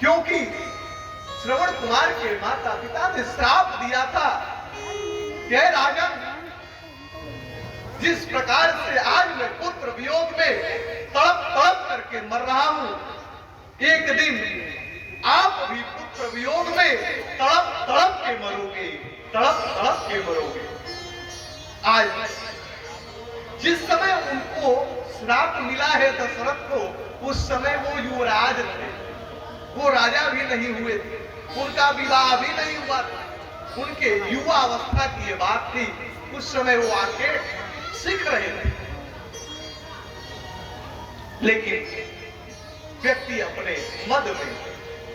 क्योंकि श्रवण कुमार के माता पिता ने श्राप दिया था कि राजन, जिस प्रकार से आज मैं पुत्र वियोग में तड़प तड़प करके मर रहा हूं, एक दिन आप भी पुत्र वियोग में तड़प तड़प के मरोगे, तड़प तड़प के मरोगे। आज जिस समय उनको श्राप मिला है दशरथ को, उस समय वो युवराज थे, वो राजा भी नहीं हुए थे, उनका विवाह भी नहीं हुआ था, उनके युवा अवस्था की ये बात थी। उस समय वो आके सीख रहे थे। लेकिन व्यक्ति अपने मद में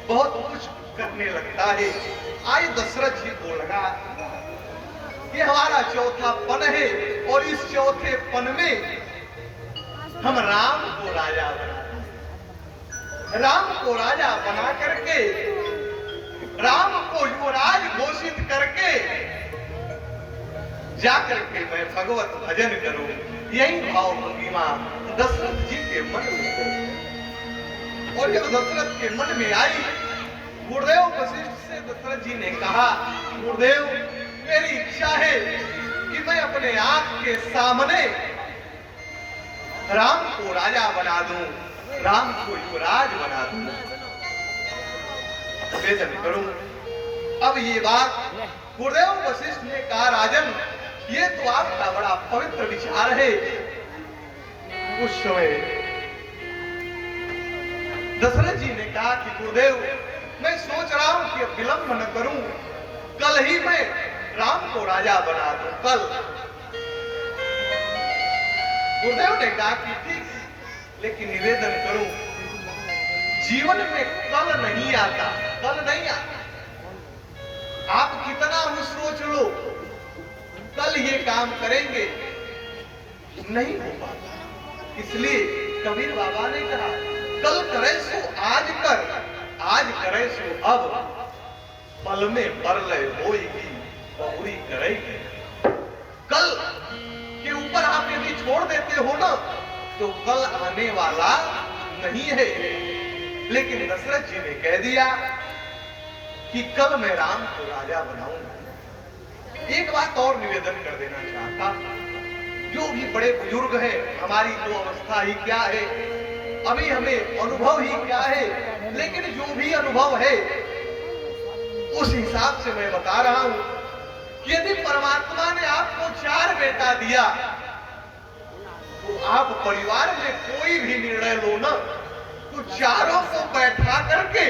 बहुत कुछ करने लगता है। आज दशरथ जी को लगा कि हमारा चौथा पन है और इस चौथे पन में हम राम को राजा बना करके, राम को युवराज घोषित करके जाकर के मैं भगवत भजन करूं। यही भाव महिमा दशरथ जी के मन में हो। और जब दशरथ के मन में आई, गुरुदेव वशिष्ठ से दशरथ जी ने कहा, गुरुदेव मेरी इच्छा है कि मैं अपने आंख के सामने राम को राजा बना दूं, राम को युवराज बना दूं, निवेदन करूं। अब ये बात गुरुदेव वशिष्ठ ने कहा, राजन ये तो आपका बड़ा पवित्र विचार है। उस समय दशरथ जी ने कहा कि गुरुदेव मैं सोच रहा हूं कि अब विलंब न करूं, कल ही मैं राम को राजा बना दूं, कल। गुरुदेव ने कहा कि ठीक, लेकिन निवेदन करूं, जीवन में कल नहीं आता, कल नहीं आता। आप कितना भी सोच लो कल ये काम करेंगे, नहीं हो पाता। इसलिए कबीर बाबा ने कहा, कल करे सो आज कर, आज करे सो अब, पल में परलय होएगी बहुरी करेगी। कल के ऊपर आप यदि छोड़ देते हो ना, तो कल आने वाला नहीं है। लेकिन दशरथ जी ने कह दिया कि कल मैं राम को राजा बनाऊंगा। एक बात और निवेदन कर देना चाहता, जो भी बड़े बुजुर्ग हैं, हमारी तो अवस्था ही क्या है, अभी हमें अनुभव ही क्या है, लेकिन जो भी अनुभव है उस हिसाब से मैं बता रहा हूं कि यदि परमात्मा ने आपको 4 बेटा दिया, तो आप परिवार में कोई भी निर्णय लो ना, तो चारों को बैठा करके,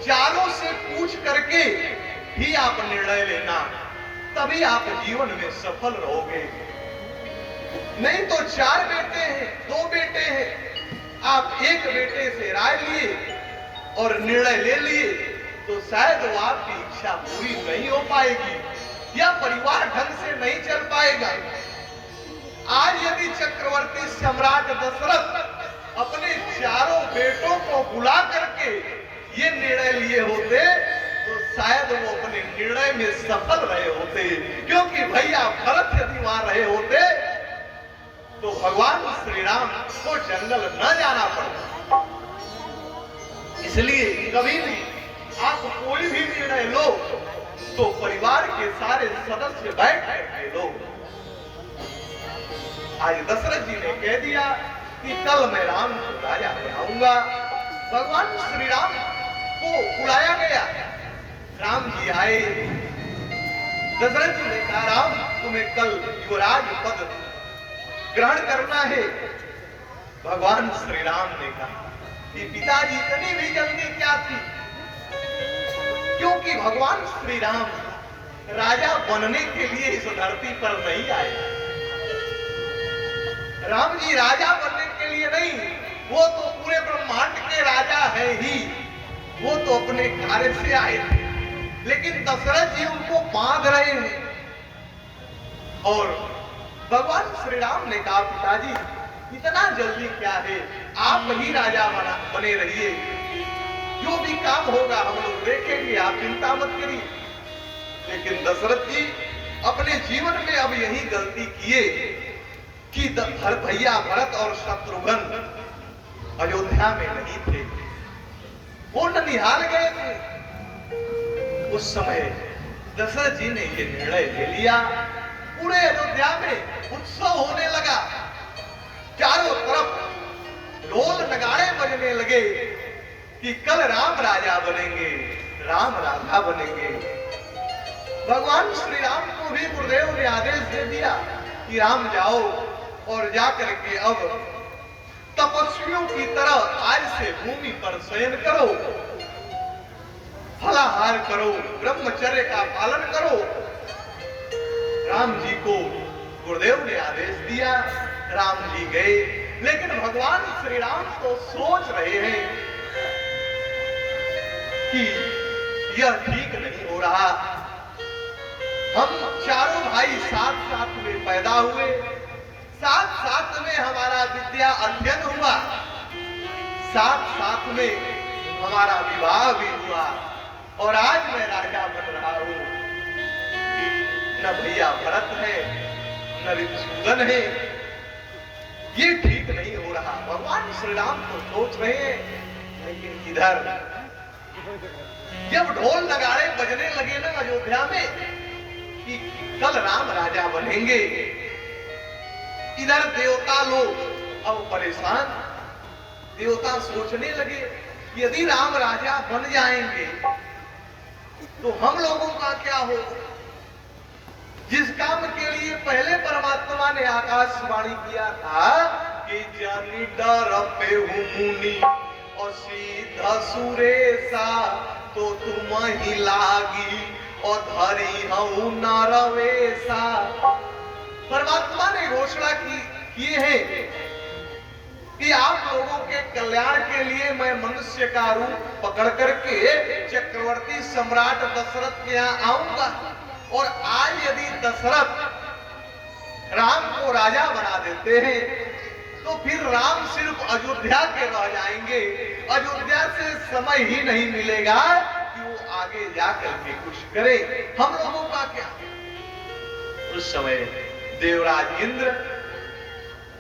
चारों से पूछ करके ही आप निर्णय लेना, तभी आप जीवन में सफल रहोगे। नहीं तो 4 बेटे हैं, 2 बेटे हैं, आप एक बेटे से राय लिए और निर्णय ले लिए, तो शायद वो आपकी इच्छा पूरी नहीं हो पाएगी या परिवार ढंग से नहीं चल पाएगा। आज यदि चक्रवर्ती सम्राट दशरथ अपने 4 बेटों को बुला करके ये निर्णय लिए होते, तो शायद वो अपने निर्णय में सफल रहे होते। क्योंकि भैया भरत यदि वहां रहे होते, तो भगवान श्री राम को जंगल न जाना पड़ता। इसलिए कभी भी आप कोई भी निर्णय लो, तो परिवार के सारे सदस्य बैठ करके लो। आज दशरथ जी ने कह दिया कि कल मैं राम को राजा बनाऊंगा। भगवान श्री राम को बुलाया गया, राम जी आए। दशरथ जी ने कहा, राम तुम्हें कल युवराज पद ग्रहण करना है। भगवान श्री राम ने कहा कि पिताजी इतनी भी जल्दी क्या थी, क्योंकि भगवान श्री राम राजा बनने के लिए इस धरती पर नहीं आए। राम जी राजा बनने के लिए नहीं, वो तो पूरे ब्रह्मांड के राजा है ही, वो तो अपने कार्य से आए थे। लेकिन दशरथ जी उनको बांध रहे हैं। और भगवान श्री राम ने कहा, पिताजी इतना जल्दी क्या है, आप ही राजा बने रहिए, जो भी काम होगा हम लोग देखेंगे, आप चिंता मत करिए। लेकिन दशरथ जी अपने जीवन में अब यही गलती किए कि भैया भरत और शत्रुघ्न अयोध्या में नहीं थे, निहाल गए थे। उस समय दशरथ जी ने ये निर्णय ले लिया। पूरे अयोध्या में उत्सव होने लगा। चारों तरफ ढोल नगाड़े बजने लगे कि कल राम राजा बनेंगे, राम राजा बनेंगे। भगवान श्री राम को भी गुरुदेव ने आदेश दे दिया कि राम जाओ और जाकर के अब तपस्वियों की तरह आज से भूमि पर शयन करो, फलाहार करो, ब्रह्मचर्य का पालन करो। राम जी को गुरुदेव ने आदेश दिया, राम जी गए। लेकिन भगवान श्री राम तो सोच रहे हैं कि यह ठीक नहीं हो रहा। हम चारों भाई साथ साथ में पैदा हुए, साथ साथ में हमारा विद्या अध्ययन हुआ, साथ साथ में हमारा विवाह भी हुआ और आज मैं राजा बन रहा हूं। न भैया भरत है, न ऋतुसूदन है, ये ठीक नहीं हो रहा। भगवान श्री राम तो सोच रहे हैं, लेकिन इधर जब ढोल नगाड़े बजने लगे ना अयोध्या में कि कल राम राजा बनेंगे, इधर देवता लोग अब परेशान। देवता सोचने लगे कि यदि राम राजा बन जाएंगे तो हम लोगों का क्या होगा। जिस काम के लिए पहले परमात्मा ने आकाशवाणी किया था कि जानी डर पे मुनि और सीधा सुरेशा तो तुम ही लागी और धरी हूं नरवेशा। परमात्मा ने घोषणा किए हैं कि आप लोगों के कल्याण के लिए मैं मनुष्य का रूप पकड़ करके चक्रवर्ती सम्राट दशरथ के यहाँ आऊंगा। और आज यदि दशरथ राम को राजा बना देते हैं तो फिर राम सिर्फ अयोध्या के रह जाएंगे। अयोध्या से समय ही नहीं मिलेगा कि वो आगे जाकर के कुछ करे। हम लोगों का क्या। उस समय देवराज इंद्र,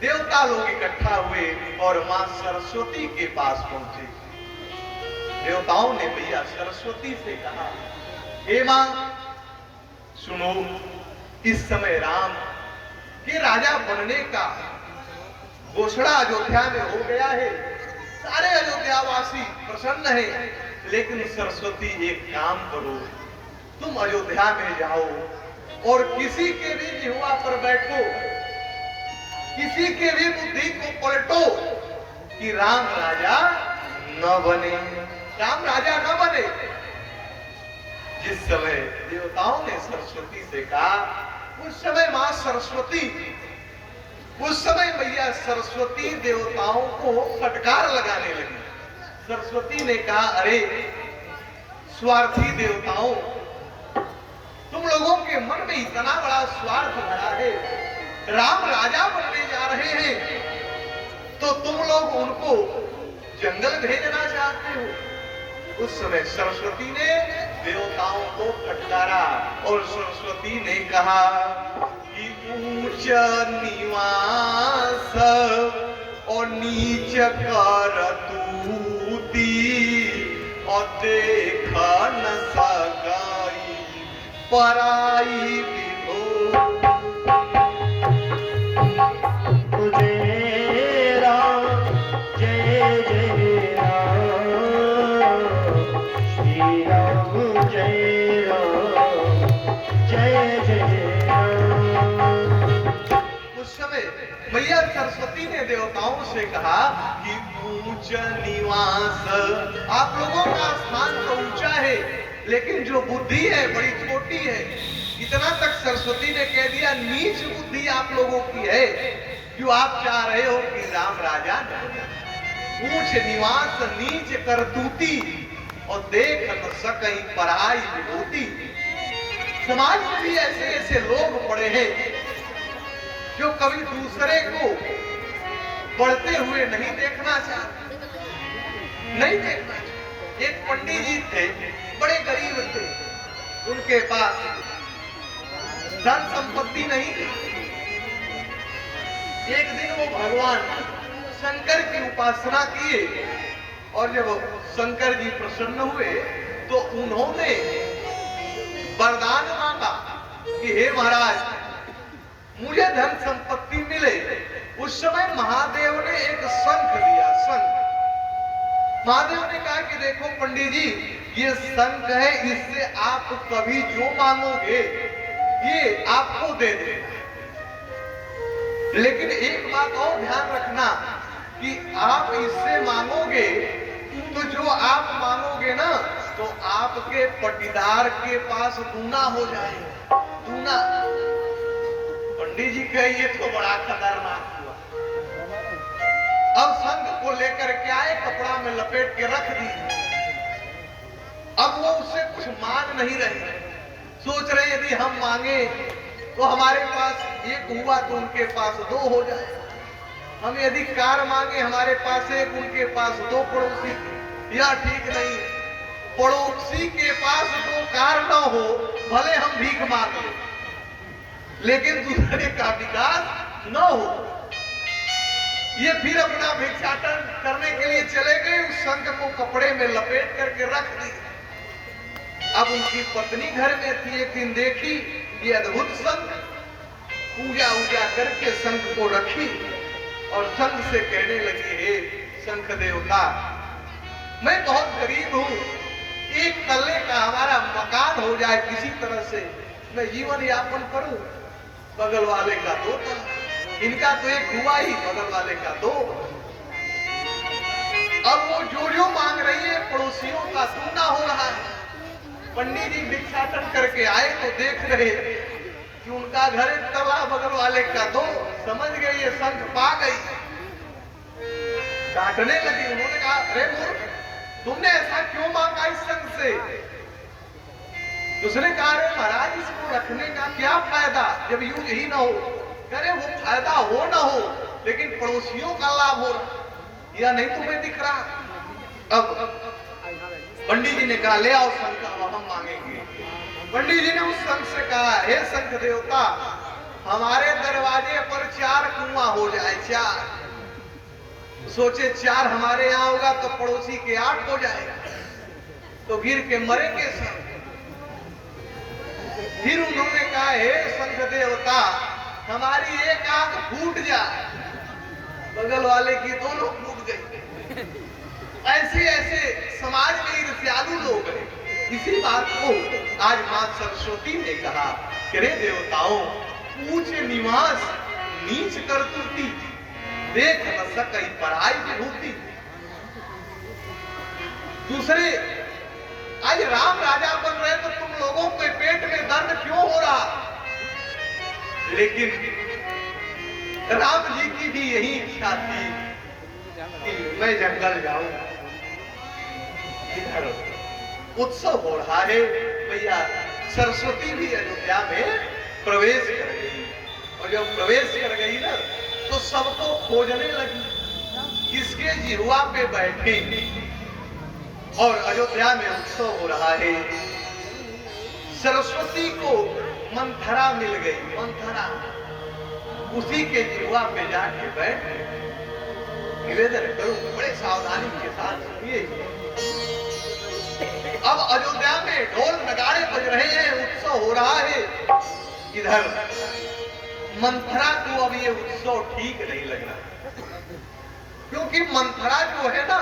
देवता लोग इकट्ठा हुए और मां सरस्वती के पास पहुंचे। देवताओं ने भैया सरस्वती से कहा, हे मां सुनो, इस समय राम के राजा बनने का घोषणा अयोध्या में हो गया है। सारे अयोध्यावासी प्रसन्न हैं। लेकिन सरस्वती एक काम करो, तुम अयोध्या में जाओ और किसी के भी जिह्वा पर बैठो, किसी के भी बुद्धि को पलटो कि राम राजा न बने, राम राजा न बने। जिस समय देवताओं ने सरस्वती से कहा, उस समय मां सरस्वती, उस समय मैया सरस्वती देवताओं को फटकार लगाने लगी। सरस्वती ने कहा, अरे स्वार्थी देवताओं, तुम लोगों के मन में इतना बड़ा स्वार्थ भरा है। राम राजा बनने जा रहे हैं तो तुम लोग उनको जंगल भेजना चाहते हो। उस समय सरस्वती ने देवताओं को फटकारा और सरस्वती ने कहा कि ऊंच निवास और नीच कर तूती और देख न सगाई पराई विभो। जय राम जय जय राम, श्री राम जय राम जय जय राम। उस समय मैया सरस्वती ने देवताओं से कहा कि ऊंच निवास, आप लोगों का स्थान तो ऊंचा है लेकिन जो बुद्धि है बड़ी छोटी है। इतना तक सरस्वती ने कह दिया, नीच बुद्धि आप लोगों की है, क्यों आप चाह रहे हो कि राम राजा न बने। ऊंच निवास नीच करतूती और देख न सकई पराई विभूति। समाज में भी ऐसे ऐसे लोग पड़े हैं जो कभी दूसरे को बढ़ते हुए नहीं देखना चाहते, नहीं देखना चाहते। एक पंडित जी थे, बड़े गरीब थे, उनके पास धन संपत्ति नहीं थी। एक दिन वो भगवान शंकर की उपासना किए और जब शंकर जी प्रसन्न हुए तो उन्होंने वरदान मांगा कि हे महाराज मुझे धन संपत्ति मिले। उस समय महादेव ने एक शंख दिया। शंख महादेव ने कहा कि देखो पंडित जी ये शंख है, इससे आप कभी जो मांगोगे ये आपको दे देगा। लेकिन एक बात और ध्यान रखना कि आप इससे मांगोगे तो जो आप मांगोगे ना तो आपके पटीदार के पास दूना हो जाएगा, दूना। पंडित जी कहे ये तो बड़ा खतरनाक हुआ। अब शंख को लेकर के आए, कपड़ा में लपेट के रख दी। अब वो उससे कुछ मांग नहीं रहे, सोच रहे यदि हम मांगे तो हमारे पास एक हुआ तो उनके पास दो हो जाए। हम यदि कार मांगे हमारे पास एक, उनके पास दो पड़ोसी, यह ठीक नहीं। पड़ोसी के पास दो कार न हो भले हम भीख मांग ले, लेकिन दूसरे का विकास न हो। ये फिर अपना भिक्षाटन करने के लिए चले गए। उस शंख को कपड़े में लपेट करके रख दी। अब उनकी पत्नी घर में थी, एक दिन देखी ये अद्भुत शंख, पूजा उजा करके शंख को रखी और शंख से कहने लगी हे शंख देवता मैं बहुत गरीब हूं, एक तल्ले का हमारा मकान हो जाए, किसी तरह से मैं जीवन यापन करूं। बगल वाले का दो था, इनका तो एक हुआ ही, बगल वाले का दो। अब वो जो मांग रही है पड़ोसियों का सुनना हो रहा है। पंडित जी भिक्षाटन करके आए तो देख रहे कि उनका घर एक तला, बगल वाले का दो। समझ गई ये शंख पा गई, डांटने लगी। उन्होंने कहा अरे मूर्ख तुमने ऐसा क्यों मांगा इस शंख से? उसने कहा अरे महाराज इसको रखने का क्या फायदा जब यूं ही ना हो। अरे वो फायदा हो ना हो लेकिन पड़ोसियों का लाभ हो रहा, या नहीं तुम्हें दिख रहा। अब पंडित जी ने कहा ले आओ शंख, अब हम मांगेंगे। पंडित जी ने उस शंख से कहा हे शंख देवता हमारे दरवाजे पर 4 कुआं हो जाए, 4। सोचे 4 हमारे यहाँ होगा तो पड़ोसी के 8 हो जाएगा, तो गिर के मरेंगे सब। फिर उन्होंने कहा हे शंख देवता हमारी एक आंख फूट जाए, बगल वाले की दोनों फूट गई। ऐसे ऐसे समाज में ईर्ष्यालु लोग हैं। इसी बात को आज मां सरस्वती ने कहा कि रे देवताओं ऊंच निवास नीच कर तुरती, देख न सकई पराई विभूति। दूसरे आज राम राजा बन रहे तो तुम लोगों के पेट में दर्द क्यों हो रहा? लेकिन राम जी की भी यही इच्छा थी कि मैं जंगल जाऊं। इधर उत्सव हो रहा है, भैया सरस्वती भी अयोध्या में प्रवेश कर गई। और जब प्रवेश कर गई ना तो सबको खोजने लगी किसके जिह्वा पे बैठे। और अयोध्या में उत्सव हो रहा है। सरस्वती को मंथरा मिल गई, मंथरा उसी के जिह्वा पे जाके बैठ निवेदन करूं, बड़े सावधानी के साथ सुनिए। अब अयोध्या में ढोल नगाड़े बज रहे हैं, उत्सव हो रहा है। इधर मंथरा को अब ये उत्सव ठीक नहीं लग रहा, क्योंकि मंथरा जो है ना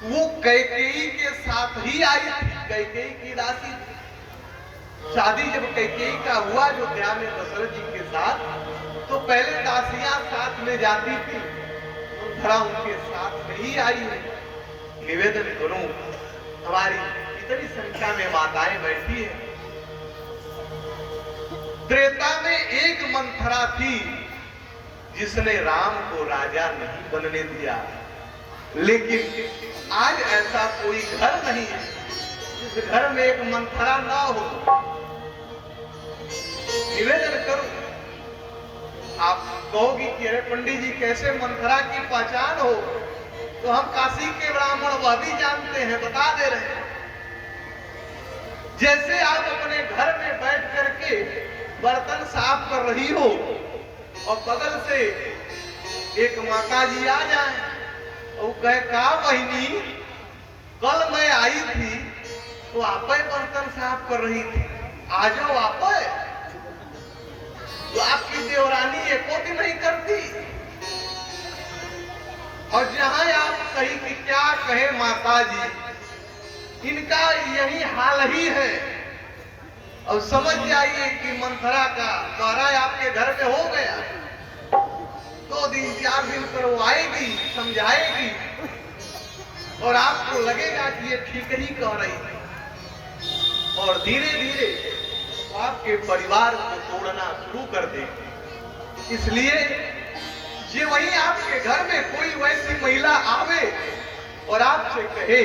वो कैकेयी के साथ ही आई थी, कैकेयी की दासी थी। शादी जब कैकेयी का हुआ अयोध्या में दशरथ जी के साथ, तो पहले दासियां साथ में जाती थी, मंथरा उनके साथ में ही आई है। निवेदन करूं हमारी इतनी संख्या में माताएं बैठी है। त्रेता में एक मंथरा थी जिसने राम को राजा नहीं बनने दिया, लेकिन आज ऐसा कोई घर नहीं है जिस घर में एक मंथरा ना हो। निवेदन करो, आप कहोगी कि अरे पंडित जी कैसे मंथरा की पहचान हो, तो हम काशी के ब्राह्मण वह भी जानते हैं, बता दे रहे हैं। जैसे आप अपने घर में बैठ करके बर्तन साफ कर रही हो और बगल से एक माता जी आ जाए वो कहे का बहनी, कल मैं आई थी तो आप बर्तन साफ कर रही थी, आ जाओ आप। तो आपकी देवरानी एको दिन नहीं करती। और जहां आप कही कि क्या कहे माता जी, इनका यही हाल ही है। और समझ जाइए कि मंथरा का द्वारा आपके घर में हो गया। 2 दिन 4 दिन पर वो आएगी, समझाएगी और आपको लगेगा कि ये ठीक ही कह रही है। और धीरे धीरे वो आपके परिवार को तोड़ना शुरू कर देगी। इसलिए ये वही आपके घर में कोई वैसी महिला आवे और आपसे कहे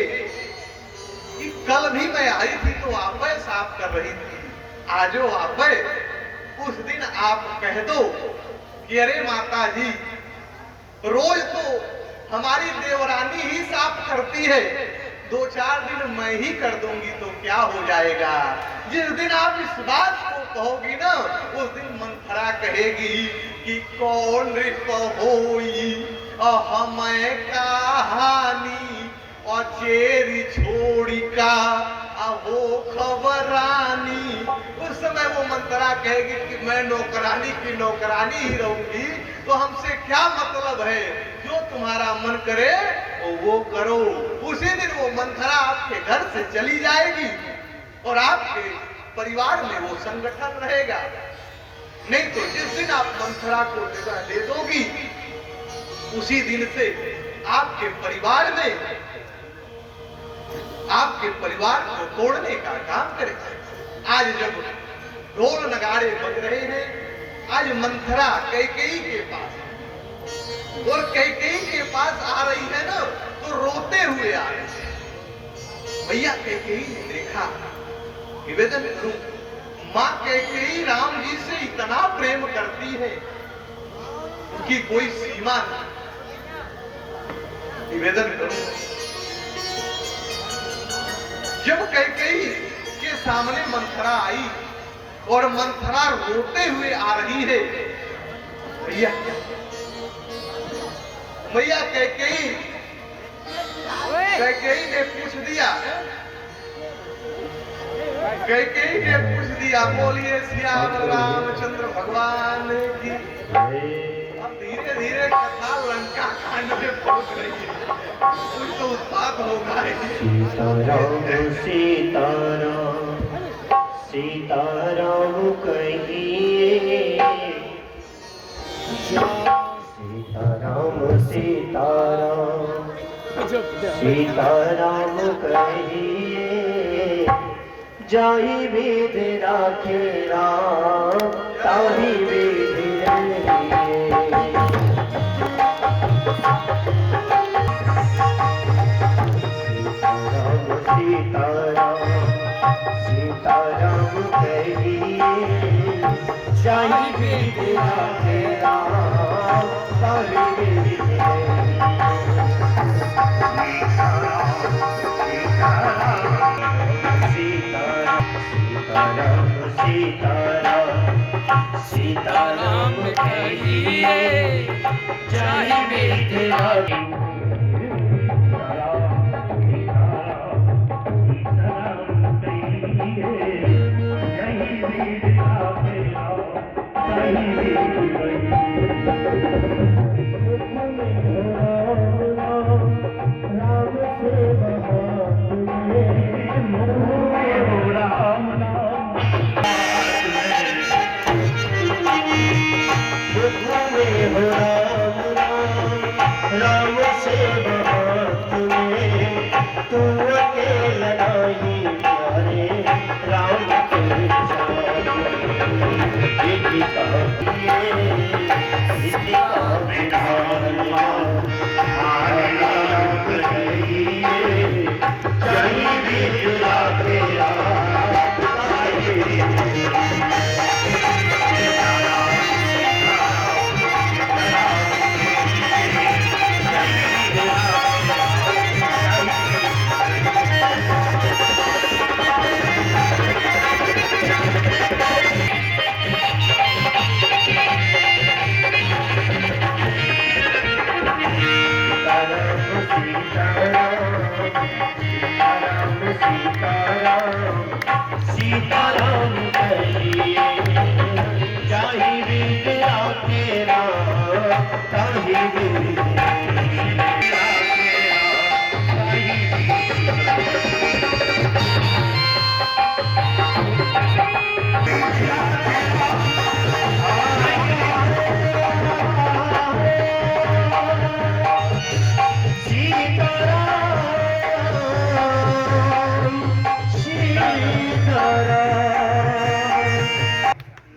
कि कल भी मैं आई थी तो आप साफ कर रही थी, आज आप, उस दिन आप कह दो कि अरे माता जी, रोज तो हमारी देवरानी ही साफ करती है, 2-4 दिन मैं ही कर दूंगी तो क्या हो जाएगा। जिस दिन आप इस बात को कहोगी ना, उस दिन मंथरा कहेगी कि कौन रिप होई हमें कहानी और चेरी छोड़ी का अहो खबरानी। उस समय वो मंथरा कहेगी कि मैं नौकरानी की नौकरानी ही रहूंगी, तो हमसे क्या मतलब है, जो तुम्हारा मन करे वो करो। उसी दिन वो मंथरा आपके घर से चली जाएगी और आपके परिवार में वो संगठन रहेगा। नहीं तो जिस दिन आप मंथरा को जगह दे दोगी, उसी दिन से आपके परिवार में, आपके परिवार को तोड़ने का काम करेगा। आज जब ढोल नगाड़े बज रहे हैं, आज मंथरा कैकेयी के पास, और कैकेयी के पास आ रही है ना, तो रोते हुए आ रही है। भैया कैकेयी ने देखा, निवेदन करूं, मां कैकेयी राम जी से इतना प्रेम करती है, उनकी कोई सीमा नहीं। निवेदन करूं, जब कैकेयी के सामने मंथरा आई और मंथरा रोते हुए आ रही है, भैया भैया कैकेयी ने पूछ दिया, कैकेयी ने पूछ दिया, बोलिए श्याम रामचंद्र भगवान की। अब धीरे धीरे कथा लंका कांड में पहुंच रही है, कुछ तो उत्पाद होगा। सीताराम सीताराम सीताराम कहिए, सीताराम सीताराम सीताराम कहिए, जाहि विध राखे राम ताहि विध रहिए। सीताराम सीताराम कहिए, जाहि विध राखे राम ताहि विध रहिए। सीताराम सीताराम कहिए, जाहि विध राखे राम सीताराम कहिए जाहि विद्या तेरा ताहि विद्या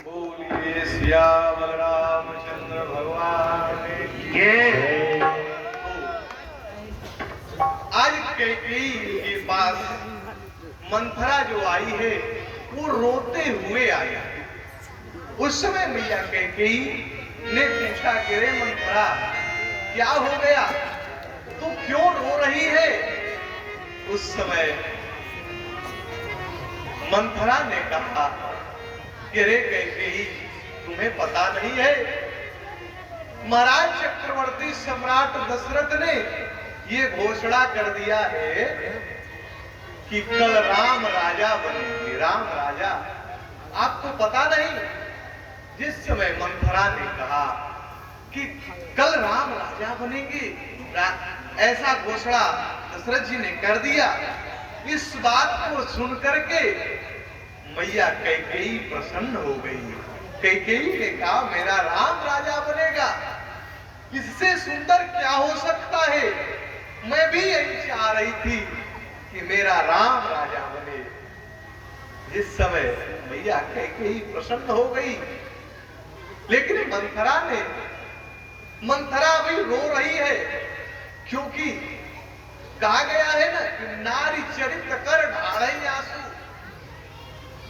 बोलिए सियावर रामचंद्र भगवान की। आज कैकेयी के पास मंथरा जो आई है वो रोते हुए आई है। उस समय मैया कैकेयी ने पूछा कि रे मंथरा क्या हो गया, तू क्यों रो रही है? उस समय मंथरा ने कहा कि रे कैकेयी तुम्हें पता नहीं है, महाराज चक्रवर्ती सम्राट दशरथ ने ये घोषणा कर दिया है कि कल राम राजा बनेंगे। राम राजा आपको पता नहीं? जिस समय मंथरा ने कहा कि कल राम राजा बनेंगे, ऐसा घोषणा दशरथ जी ने कर दिया, इस बात को सुनकर के मैया कैकेयी प्रसन्न हो गई। कैकेयी ने कहा मेरा राम राजा बनेगा, इससे सुंदर क्या हो सकता है? मैं भी यही चाह रही थी कि मेरा राम राजा बने। जिस समय मैया कैकेयी प्रसन्न हो गई, लेकिन मंथरा अभी रो रही है, क्योंकि कहा गया है ना कि नारी चरित्र कर ढाढ़ई आंसू,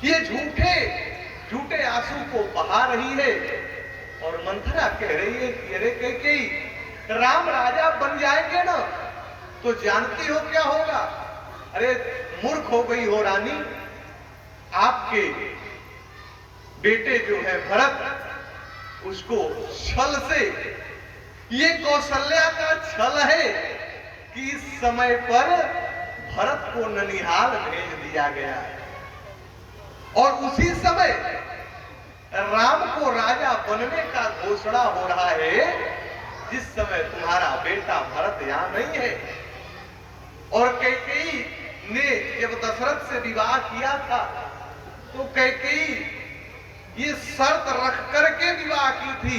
ये झूठे आंसू को बहा रही है। और मंथरा कह रही है कि अरे कैकेयी राम राजा बन जाएंगे ना तो जानती हो क्या होगा? अरे मूर्ख हो गई हो रानी, आपके बेटे जो है भरत, उसको छल से, ये कौशल्या का छल है कि इस समय पर भरत को ननिहाल भेज दिया गया है और उसी समय राम को राजा बनने का घोषणा हो रहा है, जिस समय तुम्हारा बेटा भरत यहां नहीं है। और कैकेयी ने जब दशरथ से विवाह किया था तो कैकेयी ये शर्त रख करके विवाह की थी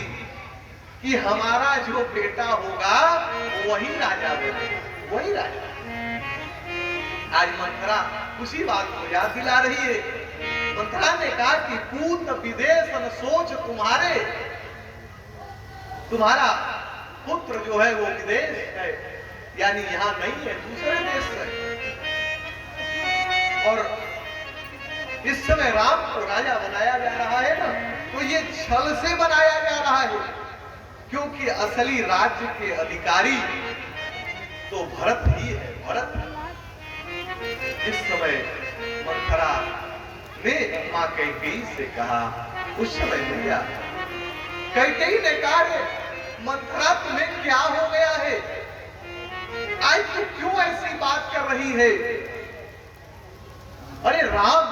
कि हमारा जो बेटा होगा वही राजा बनेगा, वही राजा। आज मंथरा उसी बात को याद दिला रही है। मंथरा ने कहा कि पूत विदेशन सोच तुम्हारा पुत्र जो है वो विदेश है, यानी यहाँ नहीं है, दूसरे देश है। और इस समय राम को राजा बनाया जा रहा है ना, तो ये छल से बनाया जा रहा है, क्योंकि असली राज्य के अधिकारी तो भरत ही है, भरत। इस समय मंथरा ने मां कैकेयी से कहा, उस समय भैया कैकेयी ने कहा मंथरा तुम्हें क्या हो गया है? आज तू क्यों ऐसी बात कर रही है? अरे राम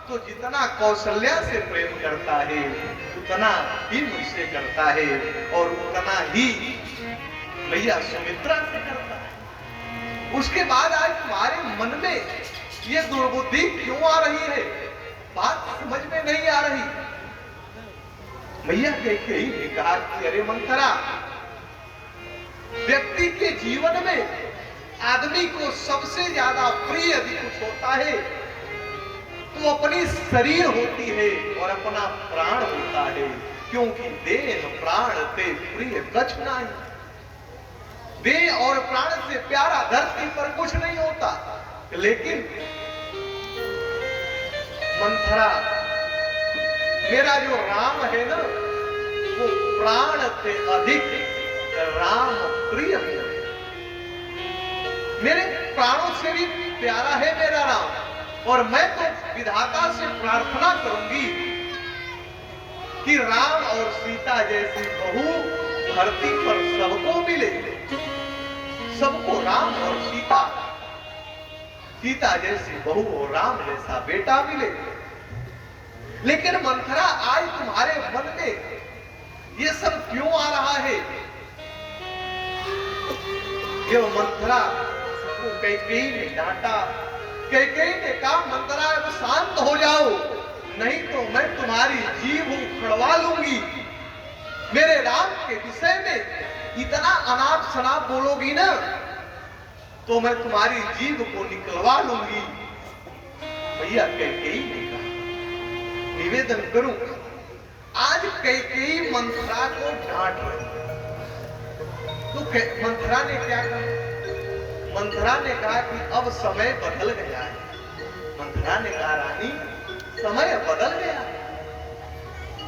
तो जितना कौशल्या से प्रेम करता है उतना ही मुझसे करता है और उतना ही भैया सुमित्रा से करता है। उसके बाद आज तुम्हारे मन में ये दुर्बुद्धि क्यों आ रही है? बात समझ में नहीं आ रही। मैया कैकेयी ने कहा कि अरे मंथरा, व्यक्ति के जीवन में आदमी को सबसे ज्यादा प्रिय यदि कुछ होता है तो अपनी शरीर होती है और अपना प्राण होता है, क्योंकि देह प्राण ते प्रिय कछ नहीं। देह और प्राण से प्यारा धरती पर कुछ नहीं होता। लेकिन मंथरा, मेरा जो राम है ना, वो प्राण से अधिक राम प्रिय है। मेरे प्राणों से भी प्यारा है मेरा राम, और मैं तो विधाता से प्रार्थना करूंगी कि राम और सीता जैसी बहू धरती पर सबको मिले, सबको राम और सीता जैसी बहू और राम जैसा बेटा मिले। लेकिन मंथरा आज तुम्हारे मन में ये सब क्यों आ रहा है? ये मंथरा को कैकेयी ने डांटा। कैकेयी ने कहा, मंथरा अब शांत हो जाओ, नहीं तो मैं तुम्हारी जीभ उखड़वा लूंगी। मेरे राम के विषय में इतना अनाप शनाप बोलोगी ना तो मैं तुम्हारी जीभ को निकलवा लूंगी। भैया कैकेयी ने कहा, निवेदन करूं, आज कैकेयी मंथरा को डांट रही। तो मंथरा ने क्या कहा? मंथरा ने कहा कि अब समय बदल गया है। मंथरा ने कहा, रानी समय बदल गया,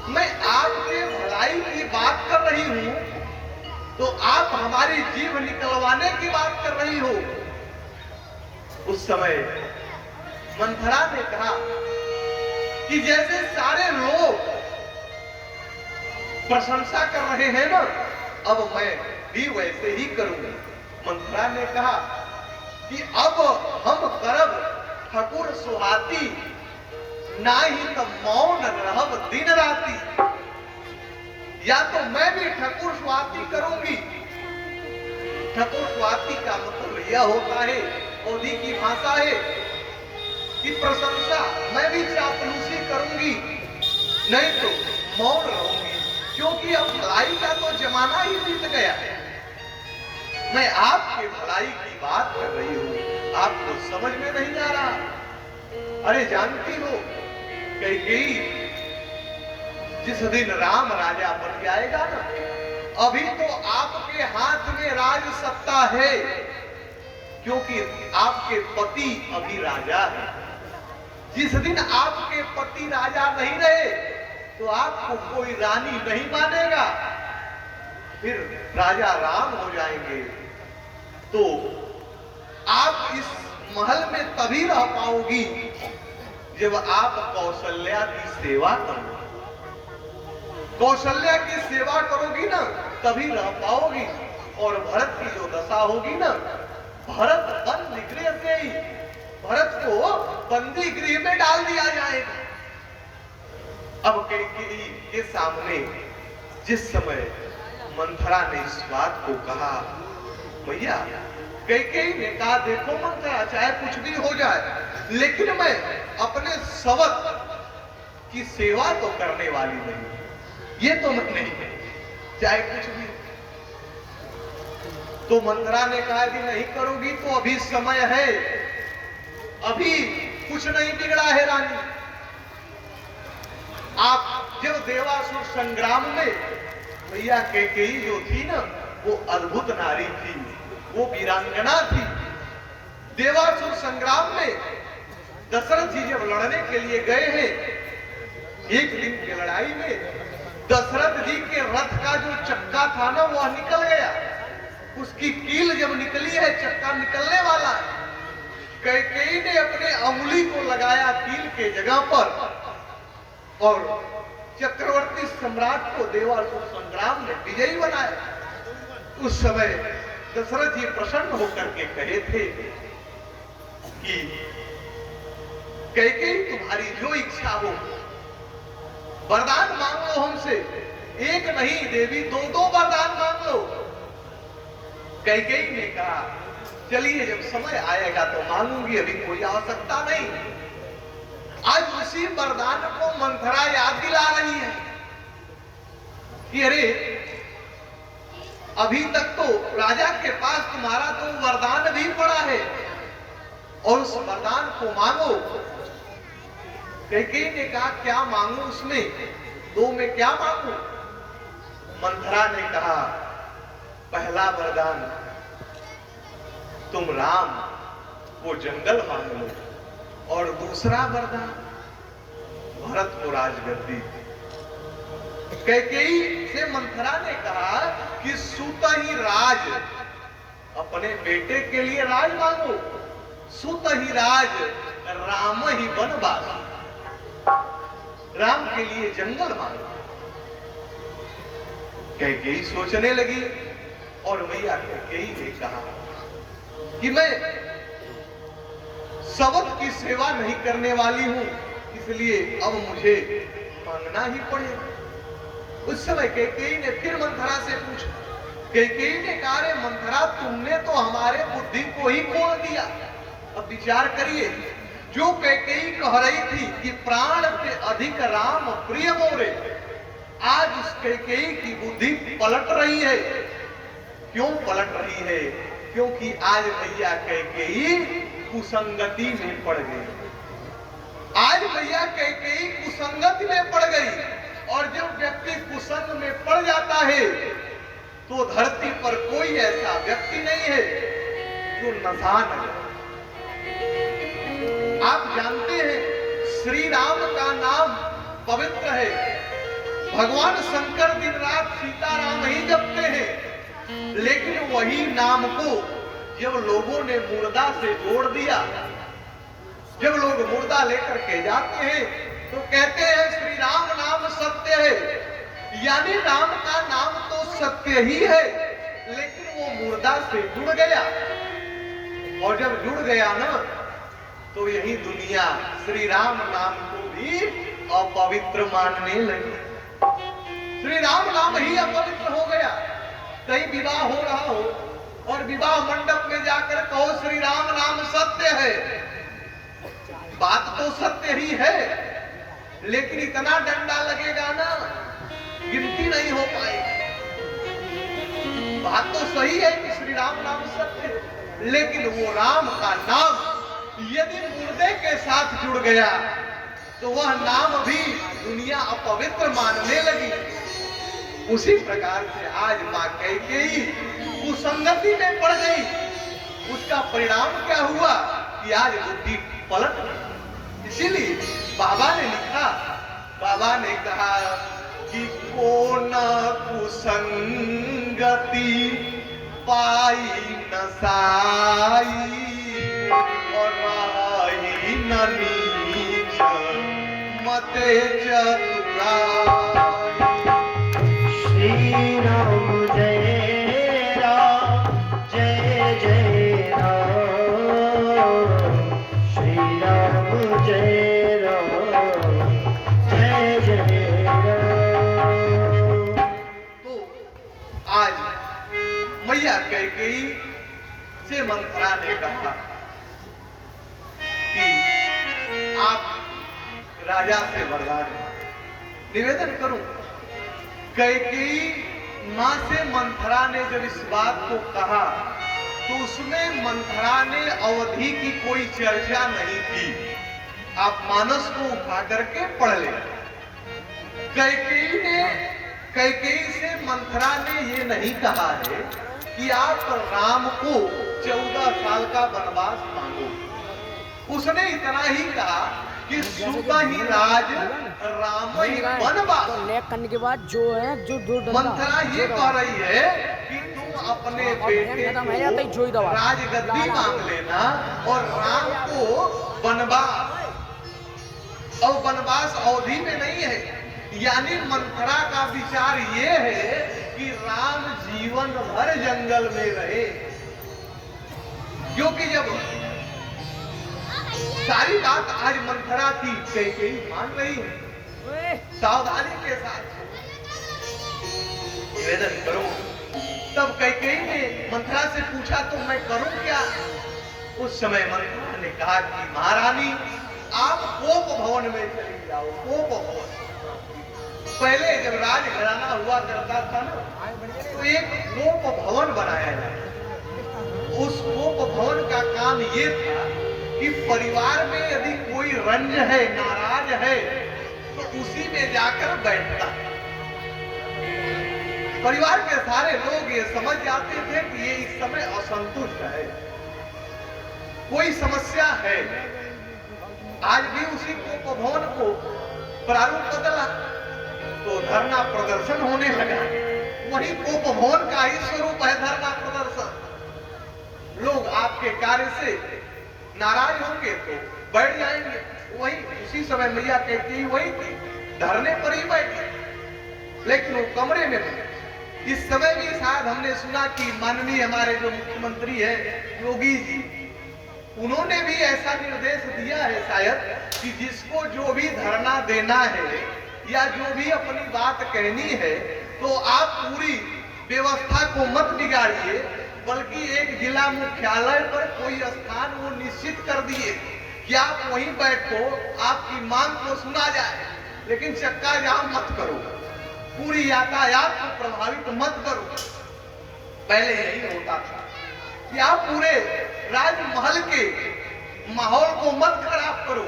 मैं आपके भलाई की बात कर रही हूं तो आप हमारी जीभ निकलवाने की बात कर रही हो। उस समय मंथरा ने कहा कि जैसे सारे लोग प्रशंसा कर रहे हैं ना, अब मैं भी वैसे ही करूंगी। मंथरा ने कहा कि अब हम करब ठकुर सुहाती, ना ही तो मौन रहब दिन राती। या तो मैं भी ठकुर सुहाती करूंगी। ठकुर सुहाती का मतलब यह होता है, ओधी की भाषा है कि प्रशंसा, मैं भी चापलूसी करूंगी, नहीं तो मौन रहूंगी, क्योंकि अब भलाई का तो जमाना ही बीत गया है। मैं आपके भलाई की बात कर रही हूं, आपको समझ में नहीं आ रहा। अरे जानती हो, कैकेयी जिस दिन राम राजा बन जाएगा ना, अभी तो आपके हाथ में राज सत्ता है, क्योंकि आपके पति अभी राजा है। जिस दिन आपके पति राजा नहीं रहे तो आपको कोई रानी नहीं मानेगा, फिर राजा राम हो जाएंगे तो आप इस महल में तभी रह पाओगी जब आप कौशल्या की सेवा करोगे। कौशल्या की सेवा करोगी ना तभी रह पाओगी। और भरत की जो दशा होगी ना, भरत बंदी गृह से ही, भरत को बंदी गृह में डाल दिया जाएगा। अब कैकेयी के सामने जिस समय मंथरा ने इस बात को कहा, भैया कैकेयी ने कहा, देखो मंथरा, चाहे कुछ भी हो जाए, लेकिन मैं अपने सवत की सेवा तो करने वाली नहीं, ये तो मैं नहीं, चाहे कुछ भी। तो मंथरा ने कहा कि नहीं करोगी तो अभी समय है, अभी कुछ नहीं बिगड़ा है रानी। आप जब देवासुर संग्राम में, भैया कैकेयी जो थी ना, वो अद्भुत नारी थी, वो वीरांगना थी। देवासुर संग्राम में दशरथ जी जब लड़ने के लिए गए हैं, एक दिन की लड़ाई में दशरथ जी के रथ का जो चक्का था ना, वह निकल गया। उसकी कील जब निकली है, चक्का निकलने वाला है, कैकेयी ने अपने अंगुली को लगाया कील के जगह पर और चक्रवर्ती सम्राट को देवासुर संग्राम में विजयी बनाया। उस समय दशरथ जी प्रसन्न होकर के कहे थे कि कैकेयी तुम्हारी जो इच्छा हो वरदान मांग लो हमसे, एक नहीं देवी, दो वरदान मांग लो। कैकेयी ने कहा, चलिए जब समय आएगा तो मांगूंगी, अभी कोई आवश्यकता नहीं। आज उसी वरदान को मंथरा याद दिला रही है कि अरे अभी तक तो राजा के पास तुम्हारा तो वरदान भी पड़ा है और उस वरदान को मांगो। कैकेयी ने कहा, क्या मांगू उसमें, दो में क्या मांगू? मंथरा ने कहा, पहला वरदान तुम राम वो जंगल मांग लो, और दूसरा वरदान भरत को राजगद्दी। कैकेयी से मंथरा ने कहा कि सुत ही राज, अपने बेटे के लिए राज मांगो, सुत ही राज राम ही वनवास, राम के लिए जंगल मांगो। कैकेयी सोचने लगी और मैया कैकेयी ने कहा कि मैं सबक की सेवा नहीं करने वाली हूं, इसलिए अब मुझे मांगना ही पड़ेगा। उस समय कैकेयी ने फिर मंथरा से पूछा। कैकेयी ने कहा, रे मंथरा, तुमने तो हमारे बुद्धि को ही खोल दिया। अब विचार करिए, जो कैकेयी कह रही थी कि प्राण से अधिक राम प्रिय मोरे, आज उस कैकेयी की बुद्धि पलट रही है। क्यों पलट रही है? क्योंकि आज भैया कैकेयी कुसंगति में पड़ गई। आज भैया कैकेयी कुसंगति में पड़ गई, और जब व्यक्ति कुसंग में पड़ जाता है तो धरती पर कोई ऐसा व्यक्ति नहीं है जो नशा न करे। आप जानते हैं श्री राम का नाम पवित्र है। भगवान शंकर दिन रात सीताराम ही जपते हैं, लेकिन वही नाम को जब लोगों ने मुर्दा से जोड़ दिया, जब लोग मुर्दा लेकर के जाते हैं तो कहते हैं श्री राम नाम सत्य है। यानी राम का नाम तो सत्य ही है, लेकिन वो मुर्दा से जुड़ गया, और जब जुड़ गया ना तो यही दुनिया श्री राम नाम को भी अपवित्र मानने लगी। श्री राम नाम ही अपवित्र हो गया। कहीं विवाह हो रहा हो और विवाह मंडप में जाकर कहो श्री राम नाम सत्य है, बात तो सत्य ही है, लेकिन इतना डंडा लगेगा ना, गिनती नहीं हो पाएगी। बात तो सही है कि श्री राम नाम सत्य है, लेकिन वो राम का नाम यदि मुर्दे के साथ जुड़ गया तो वह नाम भी दुनिया अपवित्र मानने लगी। उसी प्रकार से आज मां कैकेयी कुसंगति में पड़ गई। उसका परिणाम क्या हुआ कि आज बुद्धि पलट गई। इसीलिए बाबा ने लिखा, बाबा ने कहा कि कौन कुसंगति पाई न साई, और राही न नीच मते चतुराई। श्री राम जय राम, जय जय राम। श्री राम जय राम, जय जय राम। तो आज मैया कैकेयी से मंथरा ने कहा कि आप राजा से वरदान निवेदन करूं। कैकेयी मां से मंथरा ने जब इस बात को कहा तो उसमें मंथरा ने अवधि की कोई चर्चा नहीं की। आप मानस को उठा करके पढ़ ले। कैकेयी से मंथरा ने ये नहीं कहा है कि आप राम को 14 साल का वनवास मांगो। उसने इतना ही कहा कि सुत ही राज राम ही वनवास। करने के बाद जो है जो मंथरा ये कह रही है कि तुम अपने बेटे को राजगद्दी मांग लेना और राम को वनवास, और वनवास अवधि में नहीं है। यानी मंथरा का विचार ये है कि राम जीवन भर जंगल में रहे, क्योंकि जब सारी बात आज मंथरा की कैकेयी मान रही है। सावधानी के साथ निवेदन करो। तब कैकेयी ने मंथरा से पूछा तो मैं करूं क्या? उस समय मंथरा ने कहा कि महारानी आप कोप भवन में चली जाओ। कोप भवन पहले जब राजघराना हुआ करता था ना तो एक कोप भवन बनाया जाए। उस कोप भवन का काम ये था कि परिवार में यदि कोई रंज है, नाराज है, तो उसी में जाकर बैठता। परिवार के सारे लोग ये समझ जाते थे कि ये इस समय असंतुष्ट है, कोई समस्या है। आज भी उसी कोप भवन को प्रारूप बदला तो धरना प्रदर्शन होने लगा। वही कोप भवन का ही स्वरूप है धरना प्रदर्शन। लोग आपके कार्य से नाराज होंगे तो बैठ जाएंगे। वही उसी समय मैया कैकेयी वही थी, धरने पर ही बैठी, लेकिन वो कमरे में थे। इस समय भी शायद हमने सुना कि माननीय हमारे जो मुख्यमंत्री है योगी जी, उन्होंने भी ऐसा निर्देश दिया है शायद कि जिसको जो भी धरना देना है या जो भी अपनी बात कहनी है तो आप पूरी व्यवस्था को मत बिगाड़िए, बल्कि एक जिला मुख्यालय पर कोई स्थान वो निश्चित कर दिए कि आप वहीं बैठो, आपकी मांग को सुना जाए, लेकिन चक्का जाम मत करो, पूरी यातायात को प्रभावित मत करो। पहले यही होता था कि आप पूरे राजमहल के माहौल को मत खराब करो,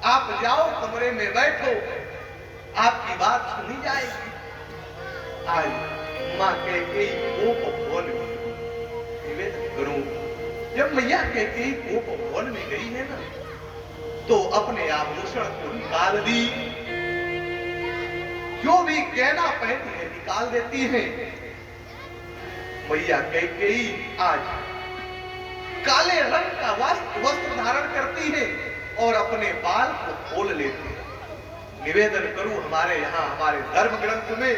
आप जाओ कमरे में बैठो, आपकी बात सुनी जाएगी। आज माँ कैकेयी कोप भवन में निवेदन करूं, जब मैया कैकेयी कोप भवन में गई है ना तो अपने आभूषण को निकाल दी, जो भी गहना पहनती है निकाल देती है। मैया कैकेयी आज काले रंग का वस्त्र धारण करती है और अपने बाल को खोल लेती है। निवेदन करूं, हमारे यहाँ हमारे धर्म ग्रंथ में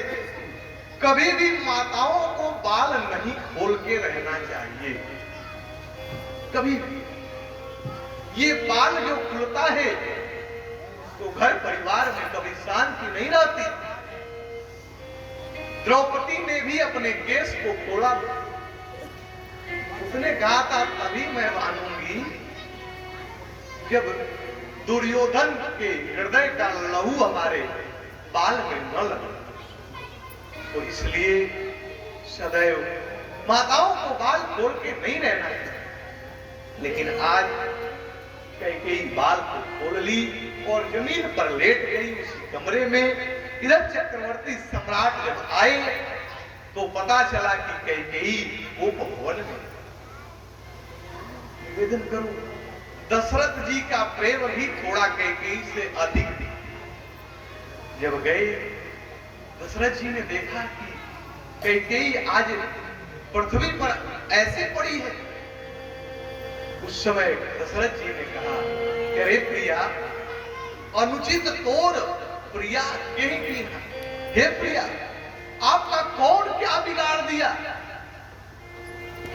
कभी भी माताओं को बाल नहीं खोल के रहना चाहिए, कभी भी। ये बाल जो खुलता है तो घर परिवार में कभी शांति नहीं रहती। द्रौपदी ने भी अपने केस को खोला, उसने कहा था तभी मैं मानूंगी जब दुर्योधन के हृदय का लहू हमारे बाल में न लगे। तो इसलिए सदैव माताओं को बाल खोल के नहीं रहना चाहिए। लेकिन आज कैकेयी बाल को खोल ली और जमीन पर लेट गई उसी कमरे में। इधर चक्रवर्ती सम्राट जब आए तो पता चला कि कैकेयी कोप भवन में। निवेदन करूं, दशरथ जी का प्रेम भी थोड़ा कैकेयी से अधिक थी। जब गए दशरथ जी ने देखा कि कैकेयी आज पृथ्वी पर ऐसे पड़ी है। उस समय दशरथ जी ने कहा कि अरे प्रिया, अनुचित तोर प्रिया यही कीना। हे प्रिया, आपका कौन क्या बिगाड़ दिया,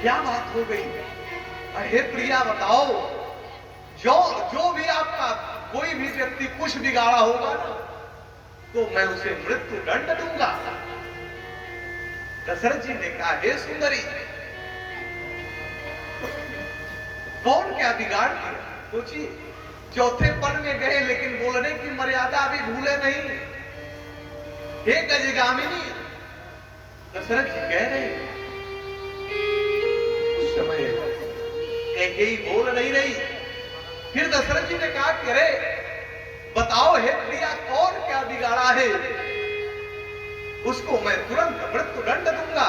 क्या बात हो गई? हे प्रिया बताओ, जो भी आपका कोई भी व्यक्ति कुछ बिगाड़ा होगा ना तो मैं उसे मृत्यु दंड दूंगा। दशरथ जी ने कहा, हे सुंदरी, कौन क्या बिगाड़ दिया? सोचिए, चौथे पन में गए लेकिन बोलने की मर्यादा अभी भूले नहीं। हे गजगामिनी, दशरथ जी कह रहे हैं। उस समय कैकेयी बोल नहीं रही। फिर दशरथ जी ने कहा कि अरे बताओ हे प्रिया, कौन क्या बिगाड़ा है, उसको मैं तुरंत मृत्यु दंड दूंगा।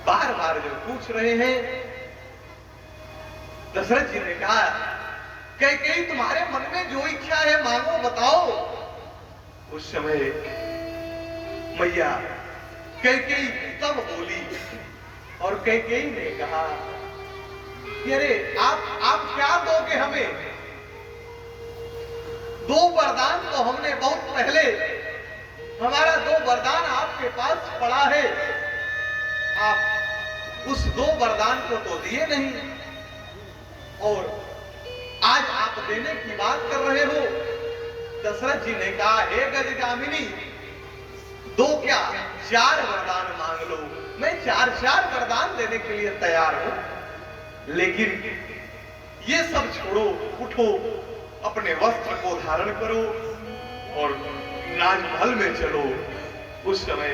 बार बार जो पूछ रहे हैं, दशरथ जी ने कहा कैकेयी तुम्हारे मन में जो इच्छा है मांगो, बताओ। उस समय मैया कैकेयी तब बोली और कैकेयी ने कहा कि अरे आप क्या दोगे हमें? दो वरदान तो हमने बहुत पहले, हमारा दो वरदान आपके पास पड़ा है, आप उस दो वरदान को तो दिए नहीं और आज आप देने की बात कर रहे हो। दशरथ जी ने कहा, हे गजगामिनी, दो क्या 4 वरदान मांग लो, मैं 4 वरदान देने के लिए तैयार हूं। लेकिन ये सब छोड़ो, उठो, अपने वस्त्र को धारण करो और राजमहल में चलो। उस समय